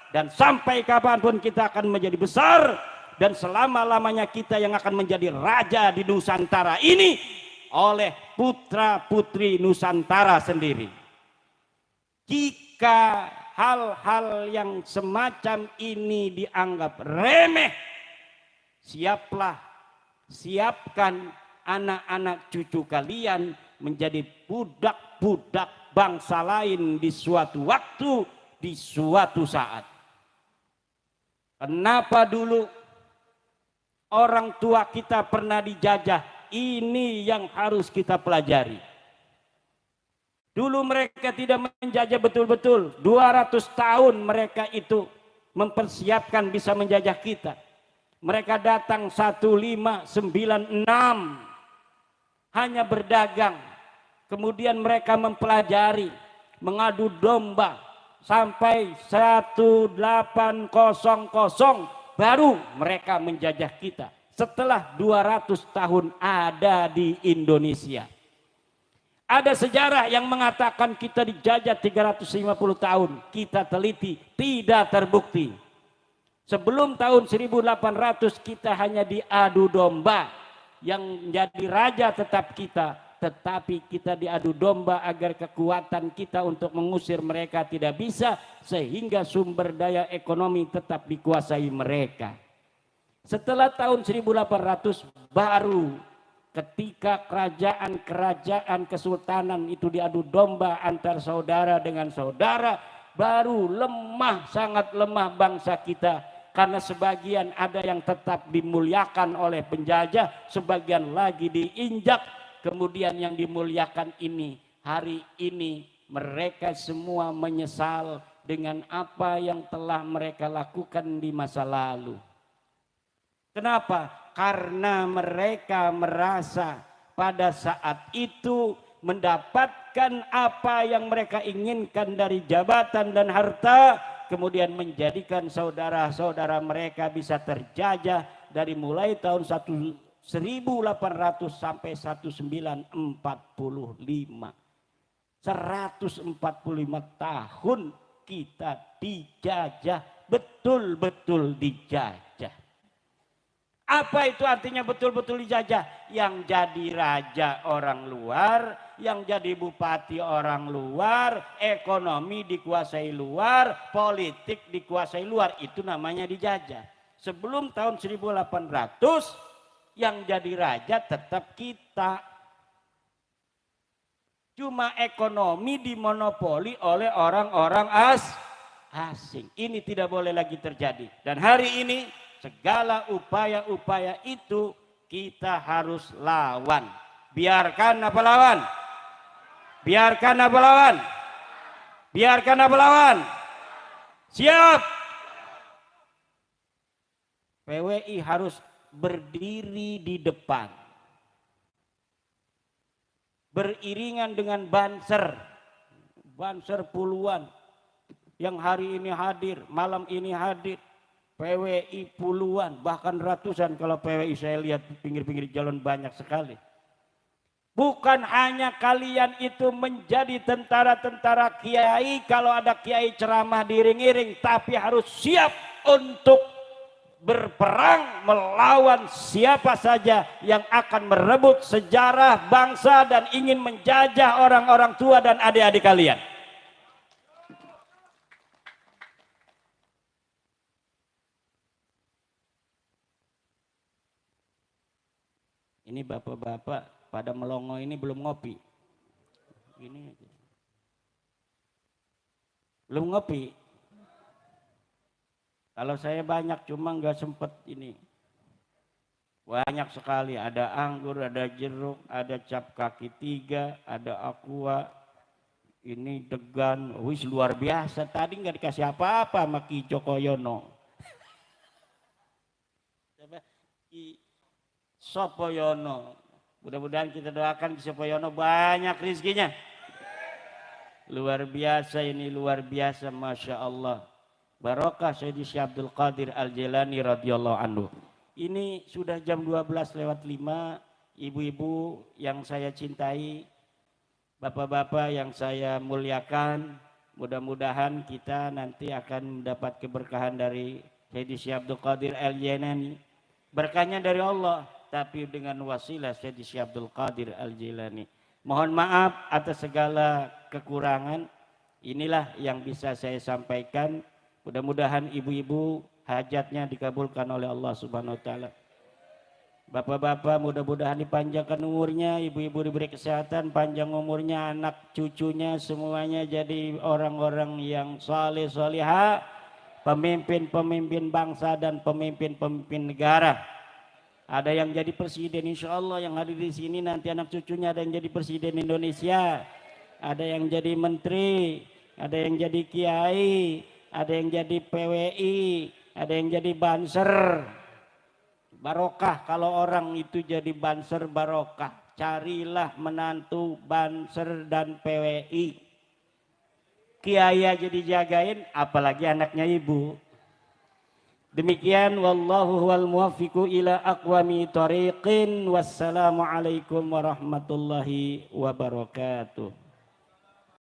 dan sampai kapanpun kita akan menjadi besar, dan selama-lamanya kita yang akan menjadi raja di Nusantara ini oleh putra-putri Nusantara sendiri. Jika hal-hal yang semacam ini dianggap remeh, siapkan anak-anak cucu kalian menjadi budak-budak bangsa lain di suatu waktu, di suatu saat. Kenapa dulu orang tua kita pernah dijajah? Ini yang harus kita pelajari. Dulu mereka tidak menjajah betul-betul. 200 tahun mereka itu mempersiapkan bisa menjajah kita. Mereka datang 1596 hanya berdagang. Kemudian mereka mempelajari, mengadu domba sampai 1800 baru mereka menjajah kita. Setelah 200 tahun ada di Indonesia. Ada sejarah yang mengatakan kita dijajah 350 tahun. Kita teliti, tidak terbukti. Sebelum tahun 1800 kita hanya diadu domba. Yang menjadi raja tetap kita. Tetapi kita diadu domba agar kekuatan kita untuk mengusir mereka tidak bisa. Sehingga sumber daya ekonomi tetap dikuasai mereka. Setelah tahun 1800 baru ketika kerajaan kesultanan itu diadu domba antar saudara dengan saudara, baru lemah, sangat lemah bangsa kita. Karena sebagian ada yang tetap dimuliakan oleh penjajah, sebagian lagi diinjak. Kemudian yang dimuliakan ini, hari ini mereka semua menyesal dengan apa yang telah mereka lakukan di masa lalu. Kenapa? Karena mereka merasa pada saat itu mendapatkan apa yang mereka inginkan dari jabatan dan harta, kemudian menjadikan saudara-saudara mereka bisa terjajah dari mulai tahun 1800 sampai 1945. 145 tahun kita dijajah, betul-betul dijajah. Apa itu artinya betul-betul dijajah? Yang jadi raja orang luar, yang jadi bupati orang luar, ekonomi dikuasai luar, politik dikuasai luar, itu namanya dijajah. Sebelum tahun 1800 yang jadi raja tetap kita. Cuma ekonomi dimonopoli oleh orang-orang asing. Ini tidak boleh lagi terjadi. Dan hari ini segala upaya-upaya itu kita harus lawan. Biarkan apa lawan? Biarkan apa lawan? Biarkan apa lawan? Siap. PWI harus berdiri di depan, beriringan dengan banser puluhan yang hari ini hadir, malam ini hadir. PWI puluhan, bahkan ratusan. Kalau PWI saya lihat di pinggir-pinggir jalan banyak sekali. Bukan hanya kalian itu menjadi tentara-tentara kiai, kalau ada kiai ceramah diiring-iring, tapi harus siap untuk berperang melawan siapa saja yang akan merebut sejarah bangsa dan ingin menjajah orang-orang tua dan adik-adik kalian. Ini bapak-bapak pada melongo ini belum ngopi. Ini belum ngopi. Kalau saya banyak, cuma nggak sempet ini. Banyak sekali, ada anggur, ada jeruk, ada cap kaki 3, ada aqua, ini degan, wis luar biasa. Tadi nggak dikasih apa-apa sama Ki Joko Yono. Ki Sopo Yono. Mudah-mudahan kita doakan Ki Sopo Yono banyak rizkinya. Luar biasa ini, luar biasa, Masya Allah. Barokah Sayyidi Syekh Abdul Qadir Al-Jilani radhiyallahu anhu. Ini sudah jam 12:05. ibu-ibu yang saya cintai, bapak-bapak yang saya muliakan, mudah-mudahan kita nanti akan mendapat keberkahan dari Sayyidi Syekh Abdul Qadir Al-Jailani. Berkahnya dari Allah, tapi dengan wasilah Sayyidi Syekh Abdul Qadir Al-Jailani. Mohon maaf atas segala kekurangan. Inilah yang bisa saya sampaikan. Mudah-mudahan ibu-ibu hajatnya dikabulkan oleh Allah Subhanahu wa taala. Bapak-bapak mudah-mudahan dipanjangkan umurnya, ibu-ibu diberi kesehatan, panjang umurnya, anak cucunya semuanya jadi orang-orang yang saleh salihah, pemimpin-pemimpin bangsa dan pemimpin-pemimpin negara. Ada yang jadi presiden, insya Allah yang hadir di sini nanti anak cucunya ada yang jadi presiden Indonesia, ada yang jadi menteri, ada yang jadi kiai, ada yang jadi PWI, ada yang jadi banser. Barokah kalau orang itu jadi banser, barokah. Carilah menantu banser dan PWI. Kiai aja dijagain, apalagi anaknya ibu. Demikian, wallahu huwal muwaffiqu ila aqwami thariqin. Wassalamualaikum warahmatullahi wabarakatuh.